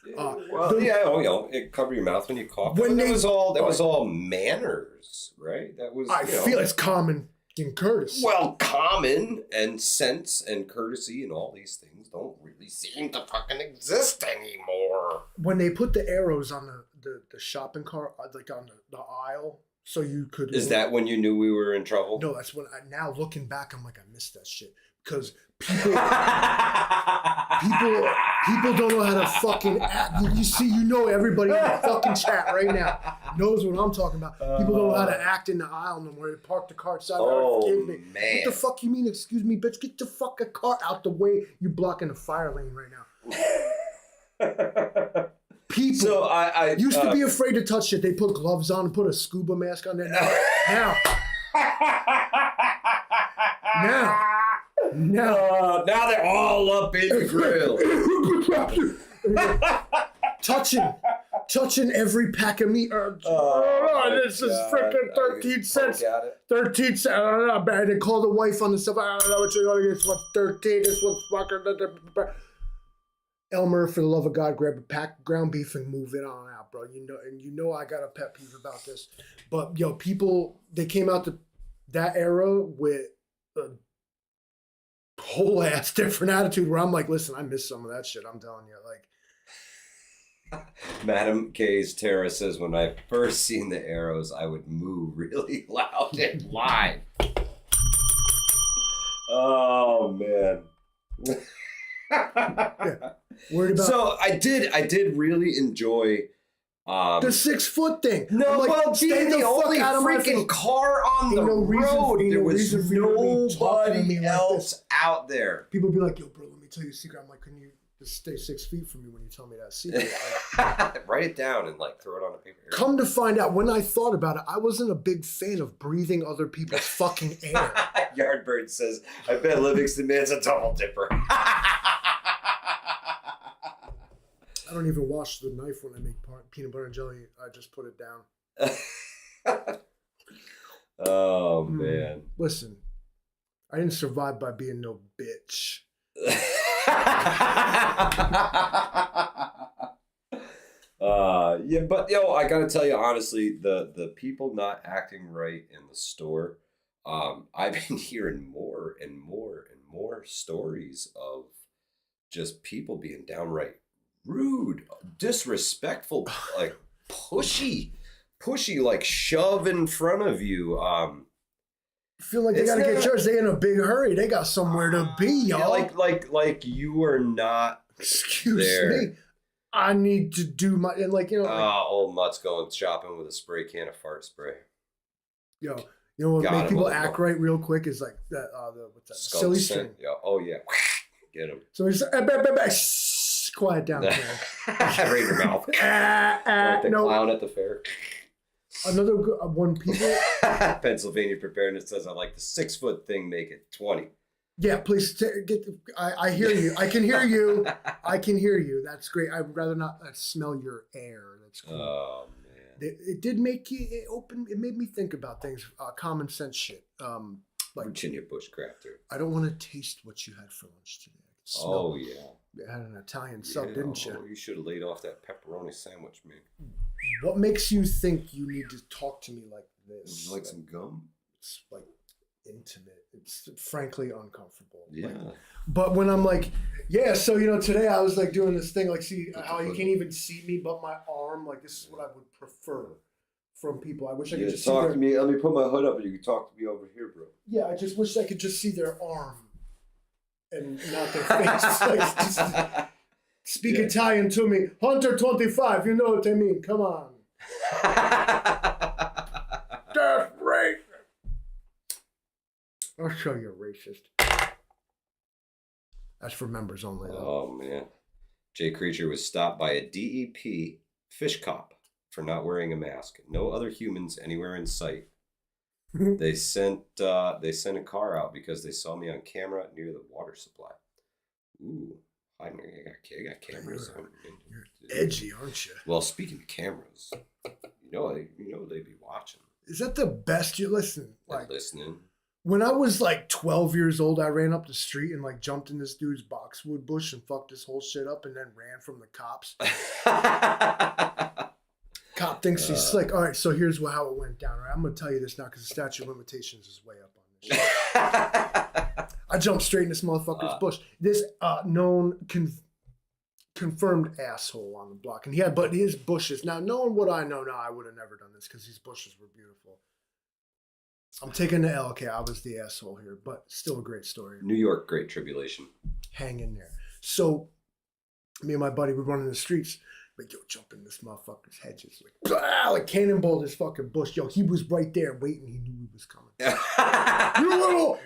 [SPEAKER 1] It cover your mouth when you cough. That was all manners, right? That was.
[SPEAKER 3] I feel it's common in courtesy.
[SPEAKER 1] Well, common and sense and courtesy and all these things don't really seem to fucking exist anymore.
[SPEAKER 3] When they put the arrows on the shopping cart, like on the aisle, so you could.
[SPEAKER 1] Is that when you knew we were in trouble?
[SPEAKER 3] No, that's when. Now looking back, I'm like, I missed that shit because people don't know how to fucking act. You see, everybody in the fucking chat right now knows what I'm talking about. People don't know how to act in the aisle no more. They park the cart side.
[SPEAKER 1] Man.
[SPEAKER 3] What the fuck you mean? Excuse me, bitch. Get the fucking cart out the way. You're blocking the fire lane right now. People
[SPEAKER 1] so I
[SPEAKER 3] used to be afraid to touch shit. They put gloves on and put a scuba mask on there. Now
[SPEAKER 1] they're all up in the grill. touching every pack of meat. This is freaking 13 cents. 13 cents. I don't know. They call the wife on the stuff. I don't know what you're going to get. This one's 13. This one's fucking. Elmer, for the love of God, grab a pack of ground beef and move it on out, bro. You know I got a pet peeve about this. But people, they came out to that era with a whole ass different attitude where I'm like, listen, I miss some of that shit. I'm telling you, like. Madam K's Tara says, when I first seen the arrows, I would moo really loud and live. Oh man.
[SPEAKER 3] Yeah. Worried about.
[SPEAKER 1] So I did really enjoy
[SPEAKER 3] the 6 foot thing.
[SPEAKER 1] No,
[SPEAKER 3] like,
[SPEAKER 1] well, being the only freaking car on the road, there was nobody else out there.
[SPEAKER 3] People be like, yo, bro, let me tell you a secret. I'm like, can you just stay 6 feet from me when you tell me that secret? Like,
[SPEAKER 1] write it down and throw it on a paper.
[SPEAKER 3] Come to find out, when I thought about it, I wasn't a big fan of breathing other people's fucking air.
[SPEAKER 1] Yardbird says, I bet Livingston Man's a double dipper.
[SPEAKER 3] I don't even wash the knife when I make peanut butter and jelly. I just put it down.
[SPEAKER 1] Oh, man.
[SPEAKER 3] Listen, I didn't survive by being no bitch.
[SPEAKER 1] But I gotta tell you honestly, the people not acting right in the store, I've been hearing more and more and more stories of just people being downright rude, disrespectful, like pushy, like shove in front of you.
[SPEAKER 3] Feel like they gotta get yours. They in a big hurry. They got somewhere to be, y'all.
[SPEAKER 1] Like you are not.
[SPEAKER 3] Excuse
[SPEAKER 1] there.
[SPEAKER 3] me. I need to do my and like you know.
[SPEAKER 1] Old Mutt's going shopping with a spray can of fart spray.
[SPEAKER 3] Yo, you know what
[SPEAKER 1] Got
[SPEAKER 3] make
[SPEAKER 1] him,
[SPEAKER 3] people
[SPEAKER 1] old
[SPEAKER 3] act
[SPEAKER 1] Mutt.
[SPEAKER 3] right real quick is like that. What's that?
[SPEAKER 1] Skunk
[SPEAKER 3] Silly
[SPEAKER 1] scent.
[SPEAKER 3] string.
[SPEAKER 1] Yeah. Oh yeah. Get him.
[SPEAKER 3] So he's quiet down.
[SPEAKER 1] Right in your mouth. Like the clown at the fair.
[SPEAKER 3] Another good one. People.
[SPEAKER 1] Pennsylvania preparedness says I like the 6 foot thing. Make it 20.
[SPEAKER 3] Yeah, please get. I hear you. I can hear you. I can hear you. That's great. I'd rather not smell your air. That's cool.
[SPEAKER 1] Oh man.
[SPEAKER 3] It did make you It made me think about things. Common sense shit. Like
[SPEAKER 1] Virginia bushcrafter.
[SPEAKER 3] I don't want to taste what you had for lunch today. I can smell
[SPEAKER 1] Oh
[SPEAKER 3] it.
[SPEAKER 1] yeah.
[SPEAKER 3] You had an Italian sub, didn't you?
[SPEAKER 1] Oh, you should have laid off that pepperoni sandwich, man.
[SPEAKER 3] What makes you think you need to talk to me like this?
[SPEAKER 1] Would you like some gum?
[SPEAKER 3] It's like intimate. It's frankly uncomfortable.
[SPEAKER 1] Yeah.
[SPEAKER 3] Like, but when I'm like, yeah, so you know, today I was like doing this thing, like, see how you can't even see me but my arm. Like, this is what I would prefer from people. I wish I could just
[SPEAKER 1] talk
[SPEAKER 3] see
[SPEAKER 1] to me. Let me put my hood up and you can talk to me over here, bro.
[SPEAKER 3] Yeah, I just wish I could just see their arm and not their face. Like, just speak Italian to me. Hunter 25, you know what I mean. Come on. That's right. I'll show you a racist. That's for members only, though.
[SPEAKER 1] Oh, man. Jay Creature was stopped by a DEP fish cop for not wearing a mask. No other humans anywhere in sight. They sent a car out because they saw me on camera near the water supply. Ooh, I got cameras.
[SPEAKER 3] You're edgy, aren't you?
[SPEAKER 1] Well, speaking of cameras, you know they'd be watching.
[SPEAKER 3] Is that the best you listen?
[SPEAKER 1] They're
[SPEAKER 3] Like
[SPEAKER 1] listening.
[SPEAKER 3] when I was like 12 years old, I ran up the street and like jumped in this dude's boxwood bush and fucked this whole shit up and then ran from the cops. Cop thinks he's slick. All right, so here's how it went down. Right, I'm gonna tell you this now because the statute of limitations is way up on this shit. I jumped straight in this motherfucker's bush. This known confirmed asshole on the block, and but his bushes. Now, knowing what I know now, I would have never done this because these bushes were beautiful. I'm taking the L. Okay, I was the asshole here, but still a great story.
[SPEAKER 1] New York Great Tribulation.
[SPEAKER 3] Hang in there. So, me and my buddy would run in the streets. Like, yo, jump in this motherfucker's hedges. Like, blah, like cannonball this fucking bush. Yo, he was right there waiting. He knew he was coming. you little,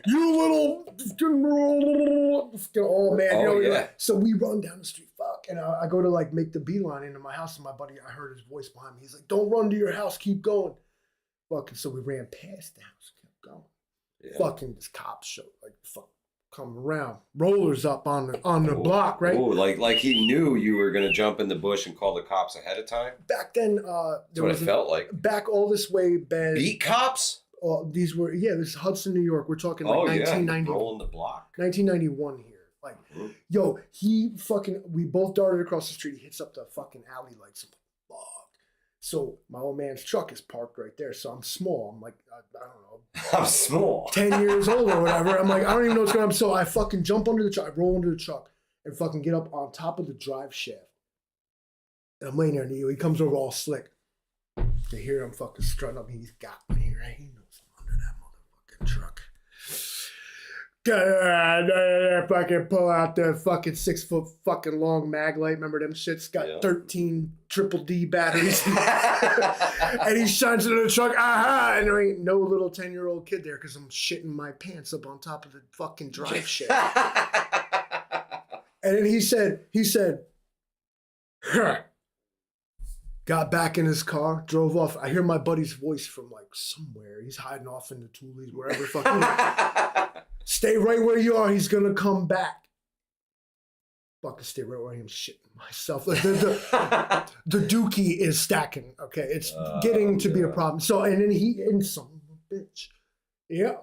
[SPEAKER 3] oh man.
[SPEAKER 1] Oh,
[SPEAKER 3] you know,
[SPEAKER 1] yeah.
[SPEAKER 3] So we run down the street. Fuck. And I go to like make the beeline into my house. And my buddy, I heard his voice behind me. He's like, don't run to your house. Keep going. Fucking, so we ran past the house. Kept going.
[SPEAKER 1] Yeah.
[SPEAKER 3] Fucking this cop show. Like, fuck. Come around, rollers up on the block, right?
[SPEAKER 1] Oh, like he knew you were gonna jump in the bush and call the cops ahead of time.
[SPEAKER 3] Back then,
[SPEAKER 1] That's what it felt like.
[SPEAKER 3] Back all this way, Ben.
[SPEAKER 1] Beat cops.
[SPEAKER 3] These were this is Hudson, New York. We're talking like 1990,
[SPEAKER 1] rolling the block.
[SPEAKER 3] 1991 here. Like, yo, we both darted across the street. He hits up the fucking alley lights. I'm like, fuck. So my old man's truck is parked right there. So I'm small. I'm like, I don't know.
[SPEAKER 1] I'm small.
[SPEAKER 3] 10 years old or whatever. I'm like, I don't even know what's going on. So I fucking jump under the truck. I roll under the truck and fucking get up on top of the drive shaft. And I'm laying there and he comes over all slick. To hear him fucking strutting up. He's got me, right? He knows I'm under that motherfucking truck. Fucking pull out the fucking 6 foot fucking long mag light. Remember them shits? Got 13 triple D batteries. And he shines into the truck. Aha! And there ain't no little 10-year-old kid there because I'm shitting my pants up on top of the fucking drive shaft. And then he said, huh. Got back in his car, drove off. I hear my buddy's voice from like somewhere. He's hiding off in the Toolies, wherever fucking. Stay right where you are. He's gonna come back. Fucking stay right where I am. Shitting myself. The dookie is stacking. Okay, it's getting to be a problem. So and then son of a bitch. Yeah,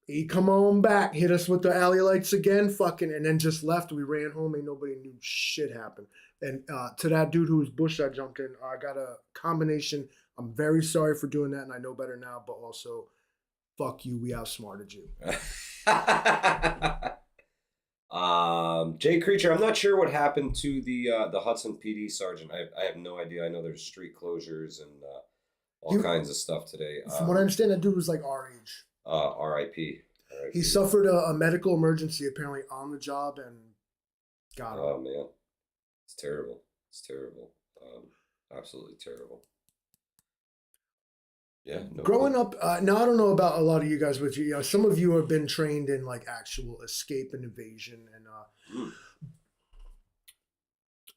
[SPEAKER 3] he come on back, hit us with the alley lights again. Fucking and then just left. We ran home. Ain't nobody knew shit happened. And to that dude whose bush I jumped in, I got a combination. I'm very sorry for doing that, and I know better now. But also, fuck you. We outsmarted you.
[SPEAKER 1] Jay Creature, I'm not sure what happened to the Hudson PD sergeant. I have no idea. I know there's street closures and all kinds of stuff today.
[SPEAKER 3] From what I understand, that dude was like our age.
[SPEAKER 1] R.I.P.
[SPEAKER 3] He suffered a medical emergency apparently on the job and got him.
[SPEAKER 1] Oh man, it's terrible. It's terrible. Absolutely terrible. Yeah. No
[SPEAKER 3] Growing up, now I don't know about a lot of you guys, but some of you have been trained in like actual escape and evasion, and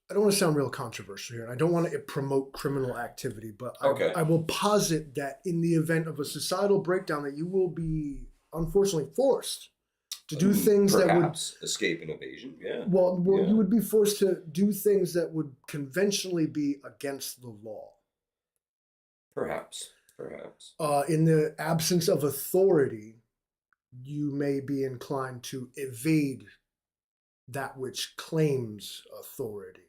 [SPEAKER 3] I don't want to sound real controversial here, and I don't want to promote criminal activity, but
[SPEAKER 1] Okay.
[SPEAKER 3] I will posit that in the event of a societal breakdown, that you will be unfortunately forced to do things that would
[SPEAKER 1] escape and evasion. Yeah.
[SPEAKER 3] Well,
[SPEAKER 1] Yeah.
[SPEAKER 3] you would be forced to do things that would conventionally be against the law.
[SPEAKER 1] Perhaps.
[SPEAKER 3] In the absence of authority, you may be inclined to evade that which claims authority.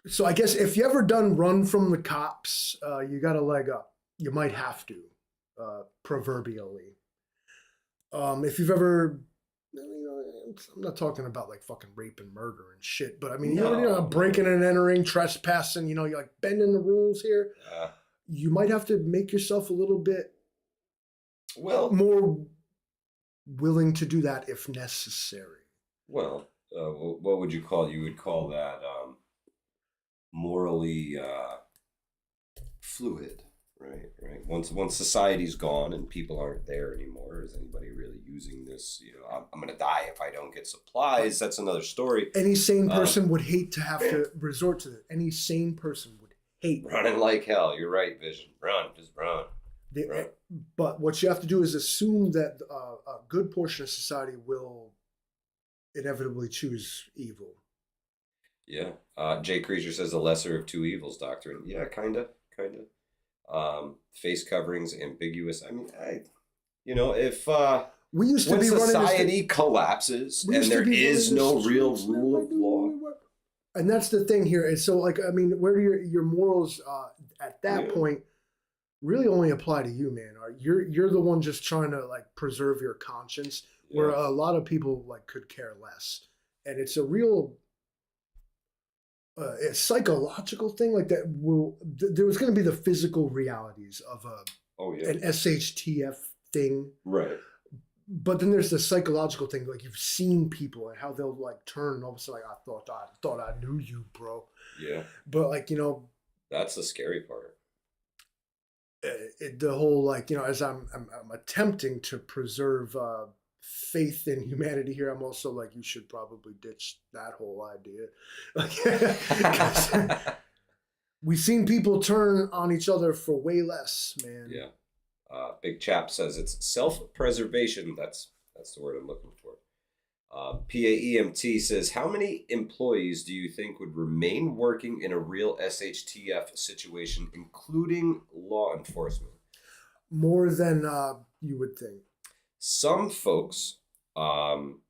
[SPEAKER 3] So I guess if you ever done run from the cops, you got a leg up. You might have to, proverbially. If you've ever, I'm not talking about like fucking rape and murder and shit, but I mean, breaking and entering, trespassing, you're like bending the rules here. You might have to make yourself a little bit more willing to do that if necessary.
[SPEAKER 1] Well, what would you call? You would call that morally fluid, right? Once society's gone and people aren't there anymore, is anybody really using this? I'm going to die if I don't get supplies. That's another story.
[SPEAKER 3] Any sane person would hate to have to resort to it. Any sane person would hate
[SPEAKER 1] running like hell. You're right, Vision. Just run. Right.
[SPEAKER 3] But what you have to do is assume that a good portion of society will inevitably choose evil.
[SPEAKER 1] Yeah. Jay Creature says the lesser of two evils doctrine. Yeah, kind of. Face coverings, ambiguous. I mean, if
[SPEAKER 3] we used to
[SPEAKER 1] when
[SPEAKER 3] be
[SPEAKER 1] society collapses and there is no real rule of law.
[SPEAKER 3] And that's the thing here. And so, like, I mean, where do your morals at that point really only apply to you, man? You're the one just trying to like preserve your conscience, where a lot of people like could care less, and it's a real a psychological thing like that. There was going to be the physical realities of an SHTF thing,
[SPEAKER 1] right?
[SPEAKER 3] But then there's the psychological thing, like you've seen people and how they'll like turn and all of a sudden like I thought I knew you, bro. Yeah. But like
[SPEAKER 1] that's the scary part.
[SPEAKER 3] The whole like as I'm attempting to preserve faith in humanity here, I'm also like, you should probably ditch that whole idea. Like, we've seen people turn on each other for way less, man.
[SPEAKER 1] Yeah. Big Chap says it's self-preservation. That's the word I'm looking for. PAEMT says, how many employees do you think would remain working in a real SHTF situation, including law enforcement?
[SPEAKER 3] More than you would think. Some
[SPEAKER 1] folks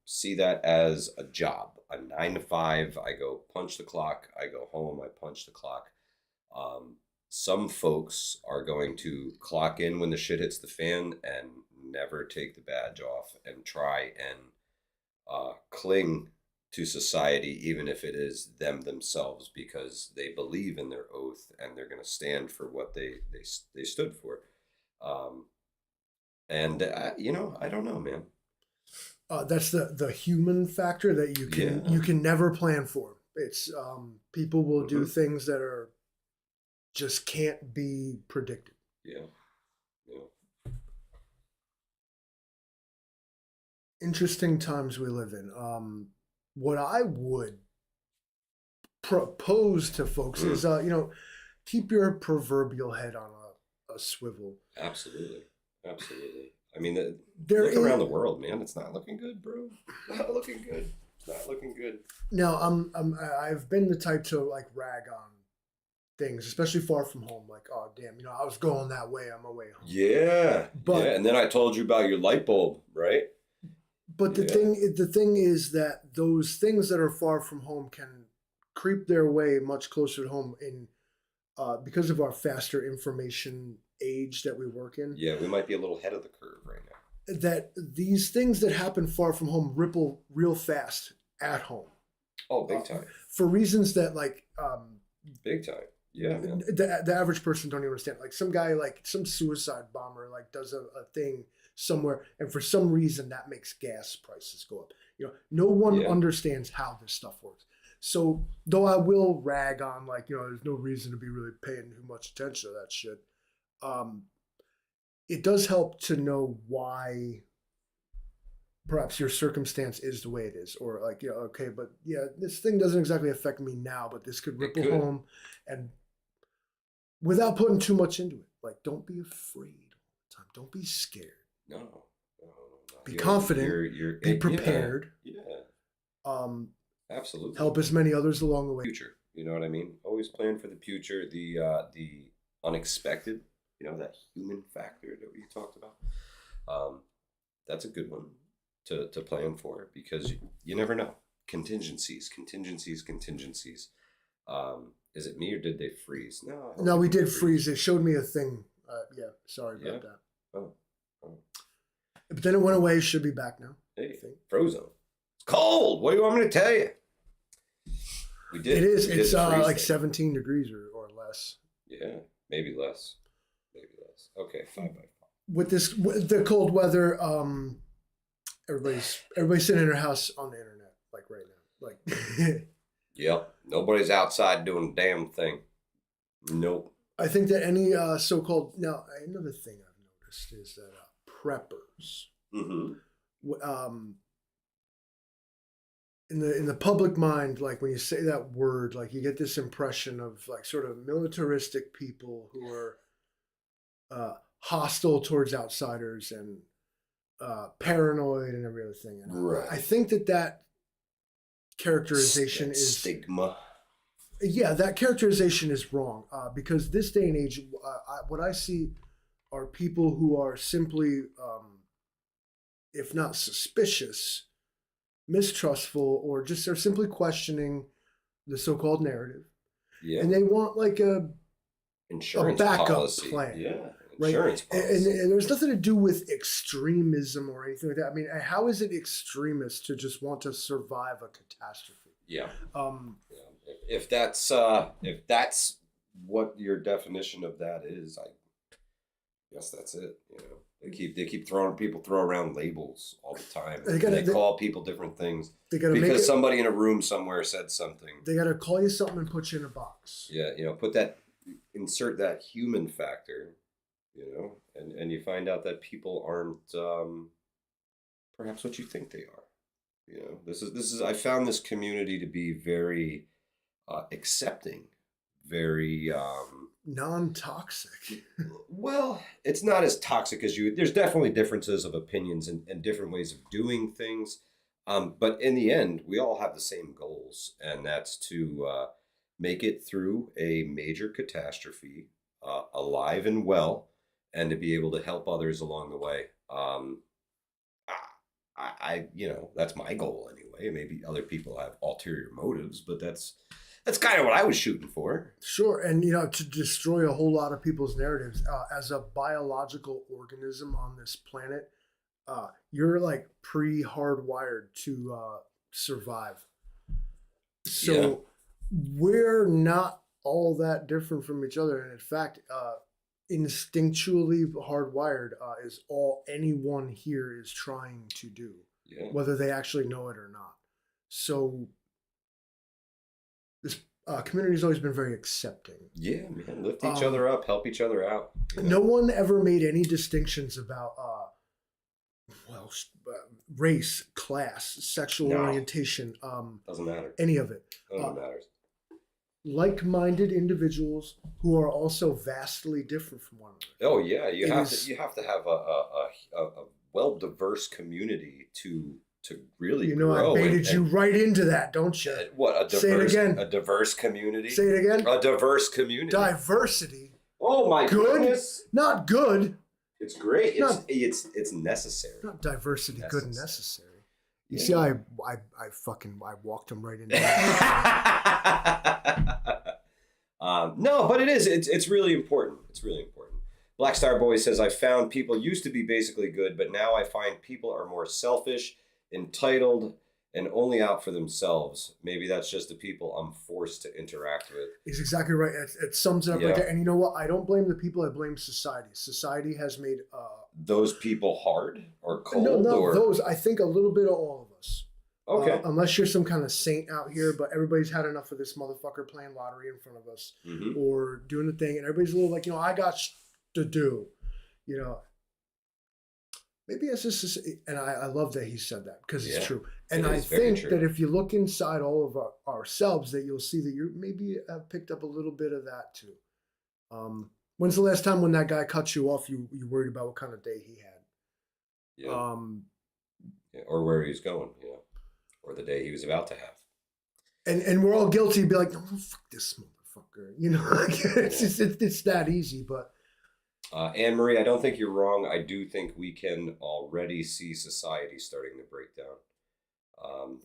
[SPEAKER 1] see that as a job, a 9 to 5. I go punch the clock. I go home. I punch the clock. Some folks are going to clock in when the shit hits the fan and never take the badge off and try and cling to society, even if it is them themselves, because they believe in their oath and they're going to stand for what they stood for. I don't know, man.
[SPEAKER 3] That's the human factor that you can never plan for. It's people will do things that are just can't be predicted. Yeah. Interesting times we live in. What I would propose to folks is, keep your proverbial head on a swivel.
[SPEAKER 1] Absolutely. I mean, look around the world, man. It's not looking good, bro. It's not looking good.
[SPEAKER 3] Now, I've been the type to like rag on things, especially far from home. Like, oh damn, I was going that way on my way home.
[SPEAKER 1] Yeah, and then I told you about your light bulb, right?
[SPEAKER 3] But the thing is that those things that are far from home can creep their way much closer to home because of our faster information age that we work in.
[SPEAKER 1] Yeah, we might be a little ahead of the curve right now.
[SPEAKER 3] that these things that happen far from home ripple real fast at home.
[SPEAKER 1] Oh, big time.
[SPEAKER 3] For reasons that like
[SPEAKER 1] Big time. Yeah, man.
[SPEAKER 3] the average person don't even understand. Like some guy, like some suicide bomber, like does a thing somewhere, and for some reason that makes gas prices go up. You know, no one understands how this stuff works. So though I will rag on, like, you know, there's no reason to be really paying too much attention to that shit. It does help to know why perhaps your circumstance is the way it is, or like, yeah, okay, but yeah, this thing doesn't exactly affect me now, but this could ripple home, and without putting too much into it. Like, don't be afraid all the time. Don't be scared.
[SPEAKER 1] No.
[SPEAKER 3] Be confident. Be prepared.
[SPEAKER 1] Yeah. Absolutely.
[SPEAKER 3] Help as many others along the way.
[SPEAKER 1] Future. You know what I mean? Always plan for the future, the unexpected. You know, that human factor that we talked about. That's a good one to plan for, because you never know. Contingencies. Is it me or did they freeze? No,
[SPEAKER 3] we did freeze. They showed me a thing. Yeah, sorry about that.
[SPEAKER 1] Oh.
[SPEAKER 3] But then it went away. Should be back now.
[SPEAKER 1] Hey, frozen. It's cold. What do you want me to tell you? We did.
[SPEAKER 3] It is. It's like 17 degrees or less.
[SPEAKER 1] Yeah, maybe less. Okay, 5 by 5.
[SPEAKER 3] With the cold weather, everybody's sitting in their house on the internet, like right now. Like
[SPEAKER 1] Yep. Nobody's outside doing a damn thing. Nope.
[SPEAKER 3] I think that any so-called, now another thing I've noticed is that preppers, in the public mind, like when you say that word, like you get this impression of like sort of militaristic people who are hostile towards outsiders and paranoid and every other thing. And
[SPEAKER 1] right.
[SPEAKER 3] I think that characterization is
[SPEAKER 1] stigma.
[SPEAKER 3] Yeah, that characterization is wrong, because this day and age, what I see are people who are simply, if not suspicious, mistrustful, or just are simply questioning the so-called narrative. Yeah. And they want like a backup
[SPEAKER 1] policy.
[SPEAKER 3] Plan.
[SPEAKER 1] Yeah.
[SPEAKER 3] Right?
[SPEAKER 1] Insurance policy.
[SPEAKER 3] And there's nothing to do with extremism or anything like that. I mean, how is it extremist to just want to survive a catastrophe?
[SPEAKER 1] Yeah. If that's what your definition of that is, I guess that's it. You know, they keep throw around labels all the time. They call people different things because somebody in a room somewhere said something.
[SPEAKER 3] They got to call you something and put you in a box.
[SPEAKER 1] Yeah, you know, insert that human factor. You know, and you find out that people aren't perhaps what you think they are. You know, this is I found this community to be very accepting, very
[SPEAKER 3] non-toxic.
[SPEAKER 1] Well, it's not as toxic as there's definitely differences of opinions and different ways of doing things. But in the end, we all have the same goals, and that's to make it through a major catastrophe, alive and well, and to be able to help others along the way. I that's my goal anyway. Maybe other people have ulterior motives, but that's kind of what I was shooting for.
[SPEAKER 3] Sure, and to destroy a whole lot of people's narratives as a biological organism on this planet, you're like pre-hardwired to survive. So we're not all that different from each other, and in fact, instinctually hardwired is all anyone here is trying to do, whether they actually know it or not. So this community has always been very accepting. Yeah,
[SPEAKER 1] man, lift each other up, help each other out.
[SPEAKER 3] No one ever made any distinctions about race, class, sexual orientation.
[SPEAKER 1] Doesn't matter.
[SPEAKER 3] Any of it.
[SPEAKER 1] None of it matters.
[SPEAKER 3] Like-minded individuals who are also vastly different from one another.
[SPEAKER 1] Oh yeah, you have to have a well diverse community to really grow.
[SPEAKER 3] I baited you right into that, don't you?
[SPEAKER 1] Say it again. A diverse community.
[SPEAKER 3] Say it again.
[SPEAKER 1] A diverse community.
[SPEAKER 3] Diversity.
[SPEAKER 1] Oh my goodness.
[SPEAKER 3] Not good.
[SPEAKER 1] It's great. It's necessary.
[SPEAKER 3] Not diversity, good and necessary. You see, I walked him right into that.
[SPEAKER 1] No, but it is. It's really important. It's really important. Black Star Boy says, I found people used to be basically good, but now I find people are more selfish, entitled, and only out for themselves. Maybe that's just the people I'm forced to interact with.
[SPEAKER 3] He's exactly right. It sums it up right there. And you know what? I don't blame the people. I blame society. Society has made
[SPEAKER 1] those people hard or cold.
[SPEAKER 3] No,
[SPEAKER 1] or
[SPEAKER 3] those. I think a little bit of all of us.
[SPEAKER 1] Okay.
[SPEAKER 3] Unless you're some kind of saint out here, but everybody's had enough of this motherfucker playing lottery in front of us or doing the thing, and everybody's a little like, I got to do, Maybe it's just, and I love that he said that because it's true. And I think that if you look inside all of ourselves, that you'll see that you maybe have picked up a little bit of that too. When's the last time when that guy cut you off, you worried about what kind of day he had?
[SPEAKER 1] Yeah. Or where he's going, or the day he was about to have.
[SPEAKER 3] And we're all guilty to be like, no, fuck this motherfucker. It's that easy, but.
[SPEAKER 1] Anne Marie, I don't think you're wrong. I do think we can already see society starting to break down.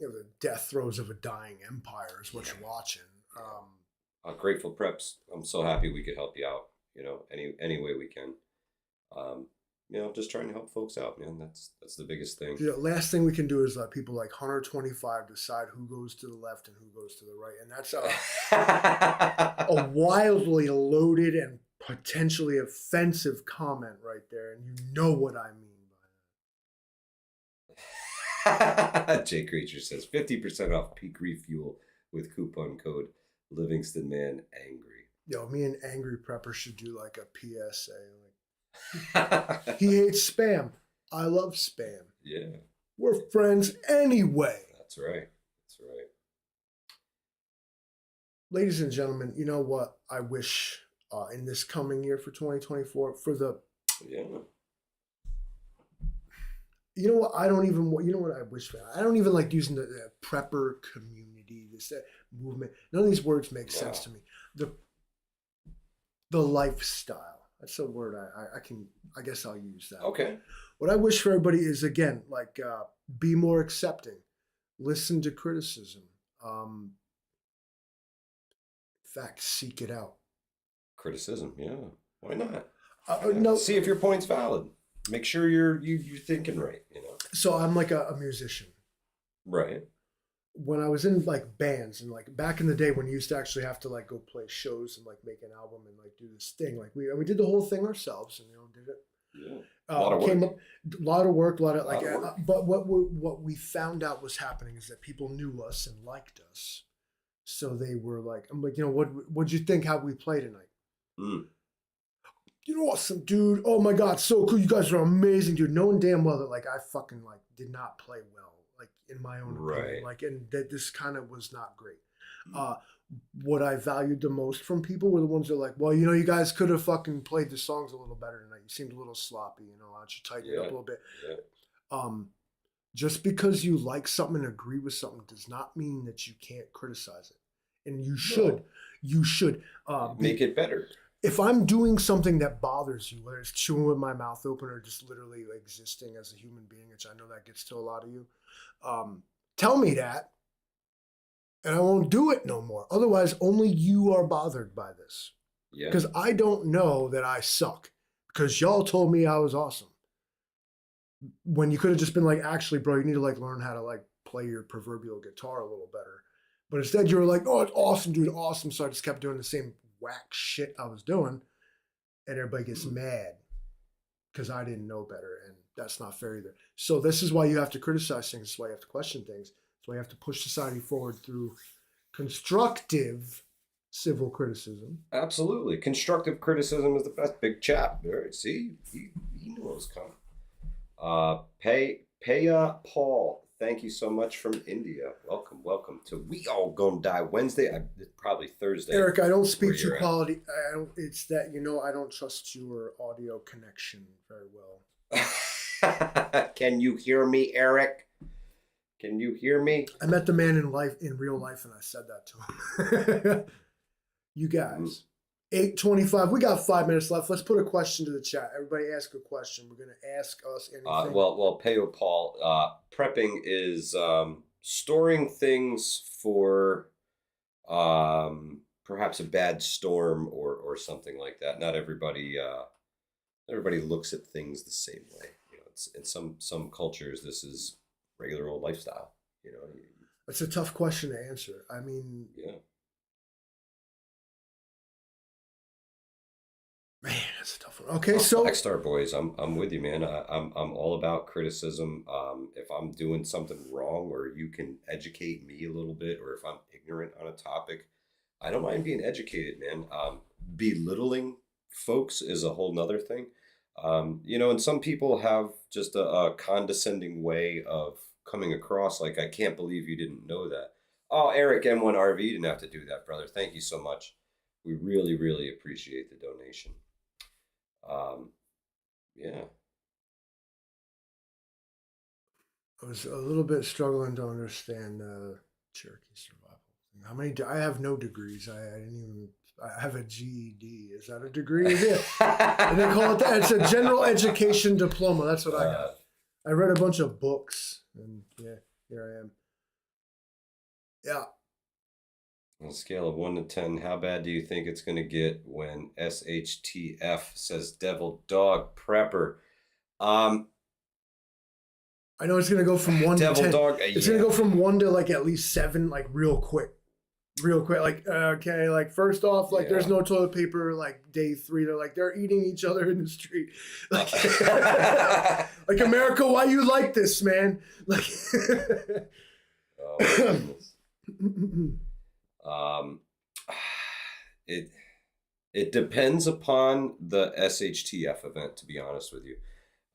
[SPEAKER 3] The death throes of a dying empire is what you're watching.
[SPEAKER 1] Grateful Preps, I'm so happy we could help you out. Any way we can. Just trying to help folks out, man. That's the biggest thing.
[SPEAKER 3] The last thing we can do is let people like Hunter 25 decide who goes to the left and who goes to the right, and that's a wildly loaded and potentially offensive comment right there, and you know what I mean
[SPEAKER 1] by that. Jay Creature says 50% off peak refuel with coupon code Livingston Man Angry.
[SPEAKER 3] Me and Angry Prepper should do like a PSA. He hates spam. I love spam.
[SPEAKER 1] Yeah.
[SPEAKER 3] We're friends anyway.
[SPEAKER 1] That's right.
[SPEAKER 3] Ladies and gentlemen, you know what I wish in this coming year for 2024 for the you know what I wish for. I don't even like using the prepper community, this movement. None of these words make sense to me. The lifestyle. That's a word I guess I'll use that.
[SPEAKER 1] Okay.
[SPEAKER 3] What I wish for everybody is, again, like be more accepting, listen to criticism. In fact, seek it out.
[SPEAKER 1] Criticism, yeah. Why not?
[SPEAKER 3] No.
[SPEAKER 1] See if your point's valid. Make sure you're thinking right,
[SPEAKER 3] So I'm like a musician.
[SPEAKER 1] Right.
[SPEAKER 3] When I was in like bands and like back in the day when you used to actually have to like go play shows and like make an album and like do this thing, like we did the whole thing ourselves and did it.
[SPEAKER 1] Yeah. A lot of work.
[SPEAKER 3] But what we found out was happening is that people knew us and liked us, so they were like, I'm like, what'd you think how we play tonight? Awesome, dude. Oh my God, so cool. You guys are amazing, dude. Knowing damn well that like I fucking like did not play well, like in my own opinion, like, and that this kind of was not great. What I valued the most from people were the ones that were like, well, you guys could have fucking played the songs a little better tonight. You seemed a little sloppy, why don't you tighten it up a little bit? Yeah. Just because you like something and agree with something does not mean that you can't criticize it. And you should. No. You should.
[SPEAKER 1] Make it better.
[SPEAKER 3] If I'm doing something that bothers you, whether it's chewing with my mouth open or just literally existing as a human being, which I know that gets to a lot of you, tell me that, and I won't do it no more. Otherwise, only you are bothered by this. Yeah. Because I don't know that I suck, because y'all told me I was awesome. When you could have just been like, actually, bro, you need to like learn how to like play your proverbial guitar a little better. But instead, you were like, oh, it's awesome, dude, awesome. So I just kept doing the same whack shit I was doing, and everybody gets mad because I didn't know better, and that's not fair either. So this is why you have to criticize things. This is why you have to question things. That's why you have to push society forward through constructive civil criticism.
[SPEAKER 1] Absolutely. Constructive criticism is the best. Big chap. Right? See, he knew what was coming. Paya Paul, thank you so much from India. Welcome to We All Gonna Die Wednesday. Probably Thursday.
[SPEAKER 3] Eric, I don't speak to quality. It's that I don't trust your audio connection very well.
[SPEAKER 1] Can you hear me, Eric? Can you hear me?
[SPEAKER 3] I met the man in real life, and I said that to him. You guys, 8:25. We got 5 minutes left. Let's put a question to the chat. Everybody ask a question. We're going to ask us anything.
[SPEAKER 1] Well, Payo Paul, prepping is storing things for perhaps a bad storm or something like that. Not everybody everybody looks at things the same way. You know, it's in some cultures this is regular old lifestyle. You know,
[SPEAKER 3] It's a tough question to answer. I mean,
[SPEAKER 1] yeah.
[SPEAKER 3] man, that's a tough one. Okay, so
[SPEAKER 1] Black Star Boys, I'm with you, man. I'm all about criticism. If I'm doing something wrong, or you can educate me a little bit, or if I'm ignorant on a topic, I don't mind being educated, man. Belittling folks is a whole nother thing. You know, and some people have just a condescending way of coming across like, I can't believe you didn't know that. Oh, Eric M1RV didn't have to do that, brother. Thank you so much. We really, really appreciate the donation. Yeah.
[SPEAKER 3] I was a little bit struggling to understand Cherokee survival. How many? I have no degrees. I didn't even. I have a GED. Is that a degree? Yeah. And they call it that. It's a general education diploma. That's what I got. I read a bunch of books, and yeah, here I am. Yeah.
[SPEAKER 1] On a scale of 1 to 10, how bad do you think it's going to get when SHTF says devil dog prepper?
[SPEAKER 3] I know it's going to go from 1
[SPEAKER 1] devil
[SPEAKER 3] to 10.
[SPEAKER 1] dog.
[SPEAKER 3] It's going to go from 1 to like at least 7, like real quick. Real quick. Like, okay, like first off, like there's no toilet paper, like day 3, they're eating each other in the street. Like, like America, why you like this, man? Like,
[SPEAKER 1] oh, my goodness. It depends upon the SHTF event, to be honest with you.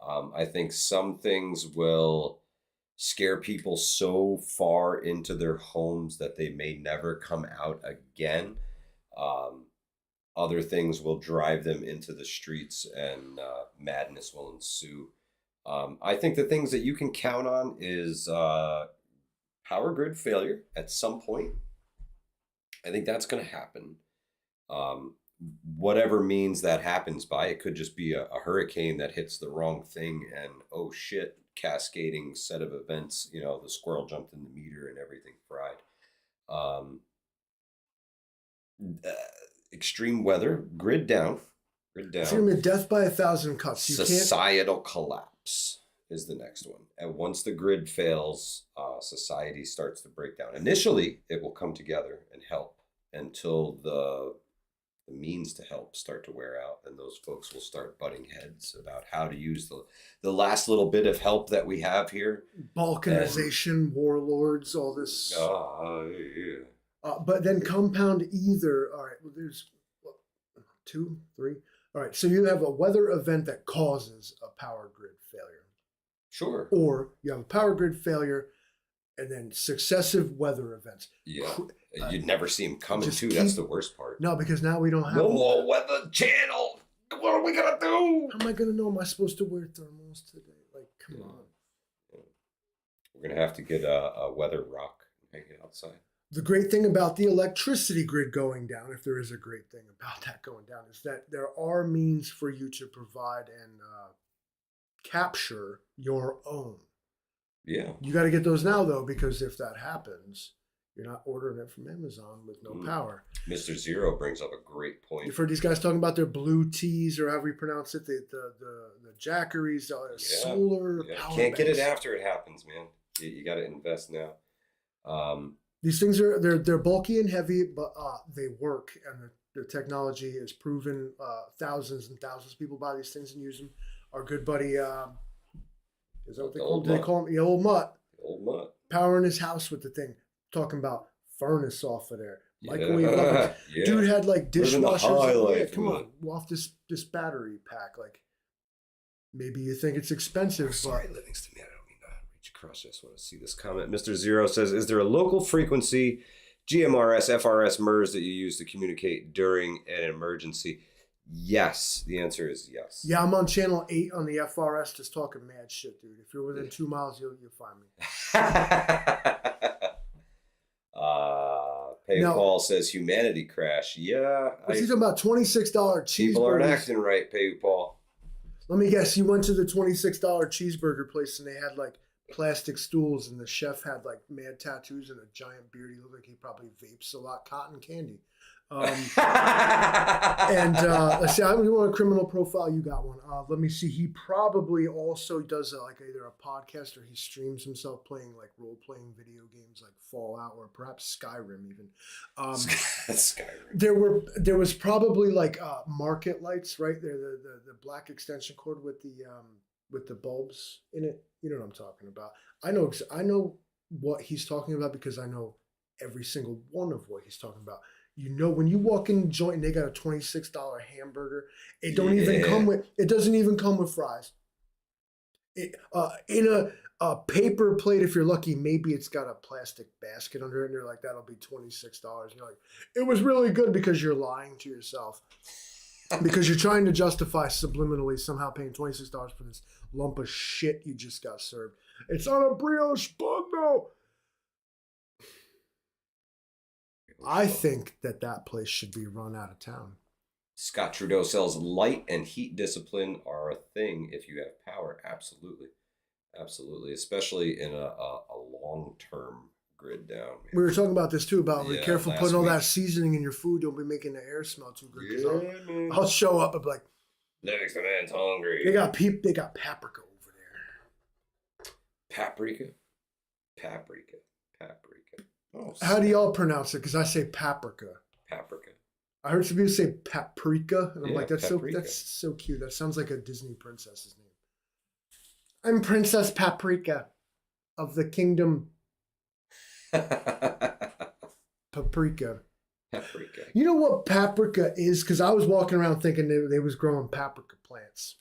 [SPEAKER 1] I think some things will scare people so far into their homes that they may never come out again. Other things will drive them into the streets, and madness will ensue. I think the things that you can count on is power grid failure at some point. I think that's going to happen. Whatever means that happens by, it could just be a hurricane that hits the wrong thing, and oh shit, cascading set of events. You know, the squirrel jumped in the meter and everything fried. Extreme weather, grid down.
[SPEAKER 3] it's going to be death by 1,000 cuts.
[SPEAKER 1] Societal collapse is the next one. And once the grid fails, society starts to break down. Initially, it will come together and help until the means to help start to wear out, and those folks will start butting heads about how to use the last little bit of help that we have here.
[SPEAKER 3] Balkanization, warlords, all this.
[SPEAKER 1] Yeah.
[SPEAKER 3] But then compound either. All right, well, there's 2, 3. All right, so you have a weather event that causes a power grid failure.
[SPEAKER 1] Sure.
[SPEAKER 3] Or you have a power grid failure and then successive weather events.
[SPEAKER 1] Yeah. You'd never see them coming too. That's the worst part.
[SPEAKER 3] No, because now we don't have
[SPEAKER 1] no more Weather Channel. What are we gonna do?
[SPEAKER 3] How am I gonna know? Am I supposed to wear thermals today? Like, come on.
[SPEAKER 1] Yeah. We're gonna have to get a weather rock and hang it outside.
[SPEAKER 3] The great thing about the electricity grid going down, if there is a great thing about that going down, is that there are means for you to provide and capture your own.
[SPEAKER 1] Yeah.
[SPEAKER 3] You got to get those now, though, because if that happens, you're not ordering it from Amazon with no power.
[SPEAKER 1] Mr. Zero brings up a great point.
[SPEAKER 3] You've heard these guys talking about their blue teas, or however you pronounce it, the jackeries, solar power
[SPEAKER 1] Can't get
[SPEAKER 3] banks.
[SPEAKER 1] it after it happens, man. You got to invest now.
[SPEAKER 3] These things they're bulky and heavy, but they work, and the technology is proven. Thousands and thousands of people buy these things and use them. Our good buddy, is that what they call him? Do they call him the old mutt?
[SPEAKER 1] Old mutt.
[SPEAKER 3] Powering his house with the thing. Talking about furnace off of there. Microwave ovens.
[SPEAKER 1] Yeah.
[SPEAKER 3] Dude had like dishwashers. Yeah, come
[SPEAKER 1] on.
[SPEAKER 3] Off this battery pack. Like, maybe you think it's expensive.
[SPEAKER 1] Sorry, Livingston, man. I don't mean to reach across. I just want to see this comment. Mr. Zero says, is there a local frequency, GMRS, FRS, MERS that you use to communicate during an emergency? Yes. The answer is yes.
[SPEAKER 3] Yeah, I'm on channel 8 on the FRS just talking mad shit, dude. If you're within 2 miles, you'll find me.
[SPEAKER 1] Paul says humanity crash. Yeah.
[SPEAKER 3] What's he talking about? $26 cheeseburgers.
[SPEAKER 1] People aren't acting right, Paul.
[SPEAKER 3] Let me guess. You went to the $26 cheeseburger place and they had like plastic stools, and the chef had like mad tattoos and a giant beard. He looked like he probably vapes a lot, cotton candy. And let's see, I don't want a criminal profile. You got one. Let me see. He probably also does like either a podcast or he streams himself playing like role-playing video games like Fallout or perhaps Skyrim even.
[SPEAKER 1] Skyrim.
[SPEAKER 3] There was probably like market lights right there, the black extension cord with the bulbs in it. You know what I'm talking about. I know what he's talking about because I know every single one of what he's talking about. You know, when you walk in the joint and they got a $26 hamburger, it doesn't even come with fries. In a paper plate, if you're lucky, maybe it's got a plastic basket under it, and they're like, that'll be $26. And you're like, it was really good because you're lying to yourself. Because you're trying to justify subliminally somehow paying $26 for this lump of shit you just got served. It's on a brioche bun, though. I think that place should be run out of town.
[SPEAKER 1] Scott Trudeau says light and heat discipline are a thing if you have power. Absolutely. Absolutely. Especially in a long-term grid down. Man.
[SPEAKER 3] We were talking about this too, about be careful putting all
[SPEAKER 1] week.
[SPEAKER 3] That seasoning in your food. Don't be making the air smell too good.
[SPEAKER 1] Yeah,
[SPEAKER 3] I'll show up and be like,
[SPEAKER 1] Livingston man's hungry.
[SPEAKER 3] They got paprika over there.
[SPEAKER 1] Paprika. Oh,
[SPEAKER 3] how do y'all pronounce it? Because I say paprika.
[SPEAKER 1] Paprika.
[SPEAKER 3] I heard some people say paprika, and I'm like, that's
[SPEAKER 1] paprika.
[SPEAKER 3] so cute. That sounds like a Disney princess's name. I'm Princess Paprika of the kingdom. Paprika. You know what paprika is? Because I was walking around thinking they was growing paprika plants.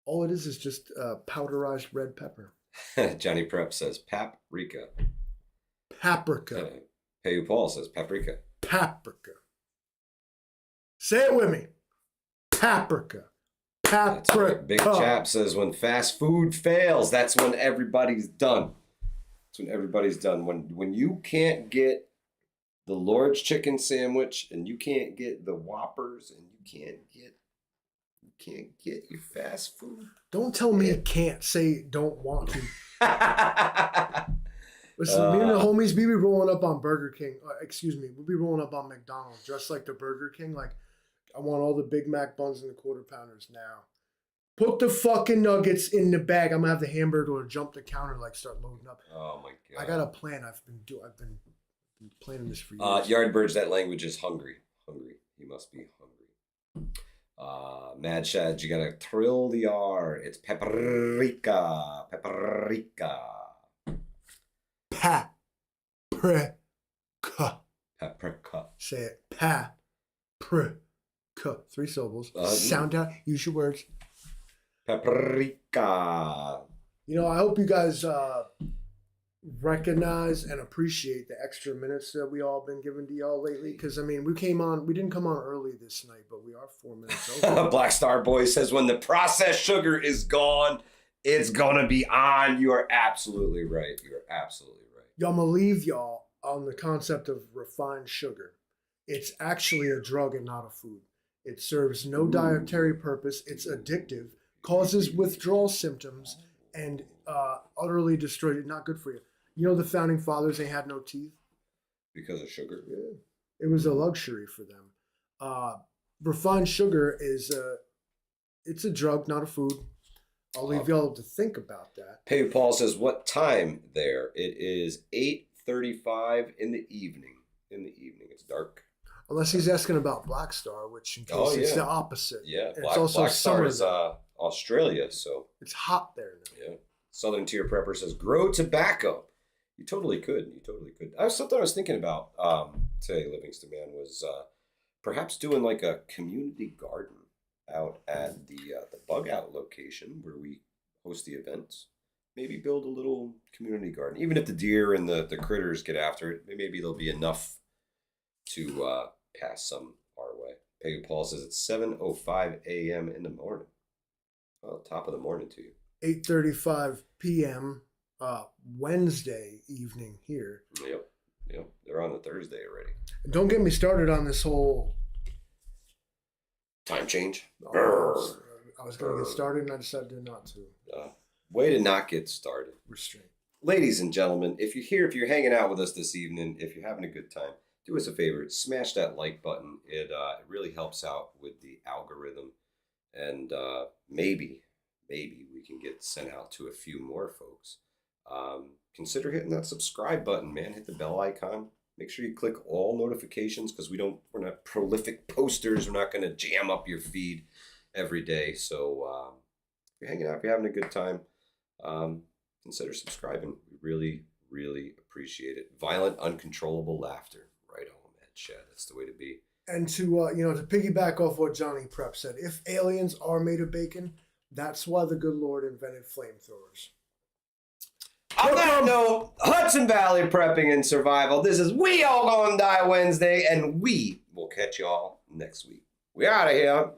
[SPEAKER 3] All it is just powderized red pepper.
[SPEAKER 1] Johnny Prep says paprika.
[SPEAKER 3] Paprika.
[SPEAKER 1] Hey, Paul says paprika.
[SPEAKER 3] Paprika. Say it with me. Paprika.
[SPEAKER 1] That's right. Big Chap says when fast food fails, that's when everybody's done. That's when everybody's done. When you can't get the Lord's chicken sandwich and you can't get the Whoppers and you can't get your fast food.
[SPEAKER 3] Don't tell me you can't. Say don't want to. Listen, me and the homies, we be rolling up on Burger King. We'll be rolling up on McDonald's, dressed like the Burger King. Like, I want all the Big Mac buns and the quarter pounders now. Put the fucking nuggets in the bag. I'm gonna have the hamburger or jump the counter, like start loading up.
[SPEAKER 1] Oh my god!
[SPEAKER 3] I got a plan. I've been planning this for years.
[SPEAKER 1] Yardbirds, that language is hungry. He must be hungry. Mad Shad, you gotta trill the R. It's paprika. Paprika.
[SPEAKER 3] Say it. Paprika. 3 syllables. Sound out. Use your words.
[SPEAKER 1] Paprika.
[SPEAKER 3] You know, I hope you guys recognize and appreciate the extra minutes that we all been giving to y'all lately. Because, I mean, we didn't come on early this night, but we are 4 minutes over.
[SPEAKER 1] Black Star Boy says when the processed sugar is gone, it's going to be on. You are absolutely right.
[SPEAKER 3] I'm going to leave y'all on the concept of refined sugar. It's actually a drug and not a food. It serves no dietary purpose. It's addictive, causes withdrawal symptoms, and utterly destroyed. Not good for you. You know the founding fathers, they had no teeth?
[SPEAKER 1] Because of sugar?
[SPEAKER 3] Yeah. It was a luxury for them. Refined sugar it's a drug, not a food. I'll leave y'all to think about that.
[SPEAKER 1] Pay Paul says, what time there? It is 8:35 in the evening. It's dark.
[SPEAKER 3] Unless he's asking about Black Star, which in case it's the opposite.
[SPEAKER 1] Yeah,
[SPEAKER 3] it's also
[SPEAKER 1] Black Star
[SPEAKER 3] summer.
[SPEAKER 1] is Australia, so
[SPEAKER 3] it's hot there now.
[SPEAKER 1] Yeah. Southern Tier Prepper says, grow tobacco. You totally could. Something I was thinking about today, Livingston Man, was perhaps doing like a community garden out at the Bug Out location where we host the events. Maybe build a little community garden. Even if the deer and the critters get after it, maybe there'll be enough to pass some our way. Peggy Paul says it's 7:05 a.m. in the morning. Well, top of the morning to you.
[SPEAKER 3] 8:35 p.m. Wednesday evening here.
[SPEAKER 1] Yep. They're on the Thursday already.
[SPEAKER 3] And don't get me started on this whole
[SPEAKER 1] time change.
[SPEAKER 3] I was going to get started and I decided not to.
[SPEAKER 1] Way to not get started.
[SPEAKER 3] Restraint.
[SPEAKER 1] Ladies and gentlemen, if you're hanging out with us this evening, if you're having a good time, do us a favor, smash that like button. It really helps out with the algorithm, and maybe we can get sent out to a few more folks. Consider hitting that subscribe button, man. Hit the bell icon. Make sure you click all notifications, because we're not prolific posters. We're not going to jam up your feed every day. So if you're hanging out, if you're having a good time, consider subscribing. We really, really appreciate it. Violent, uncontrollable laughter. Right on, man. Chad, that's the way to be.
[SPEAKER 3] And to to piggyback off what Johnny Prep said, if aliens are made of bacon, that's why the good Lord invented flamethrowers.
[SPEAKER 1] On that note, Hudson Valley Prepping and Survival. This is We All Gonna Die Wednesday, and we will catch y'all next week. We out of here.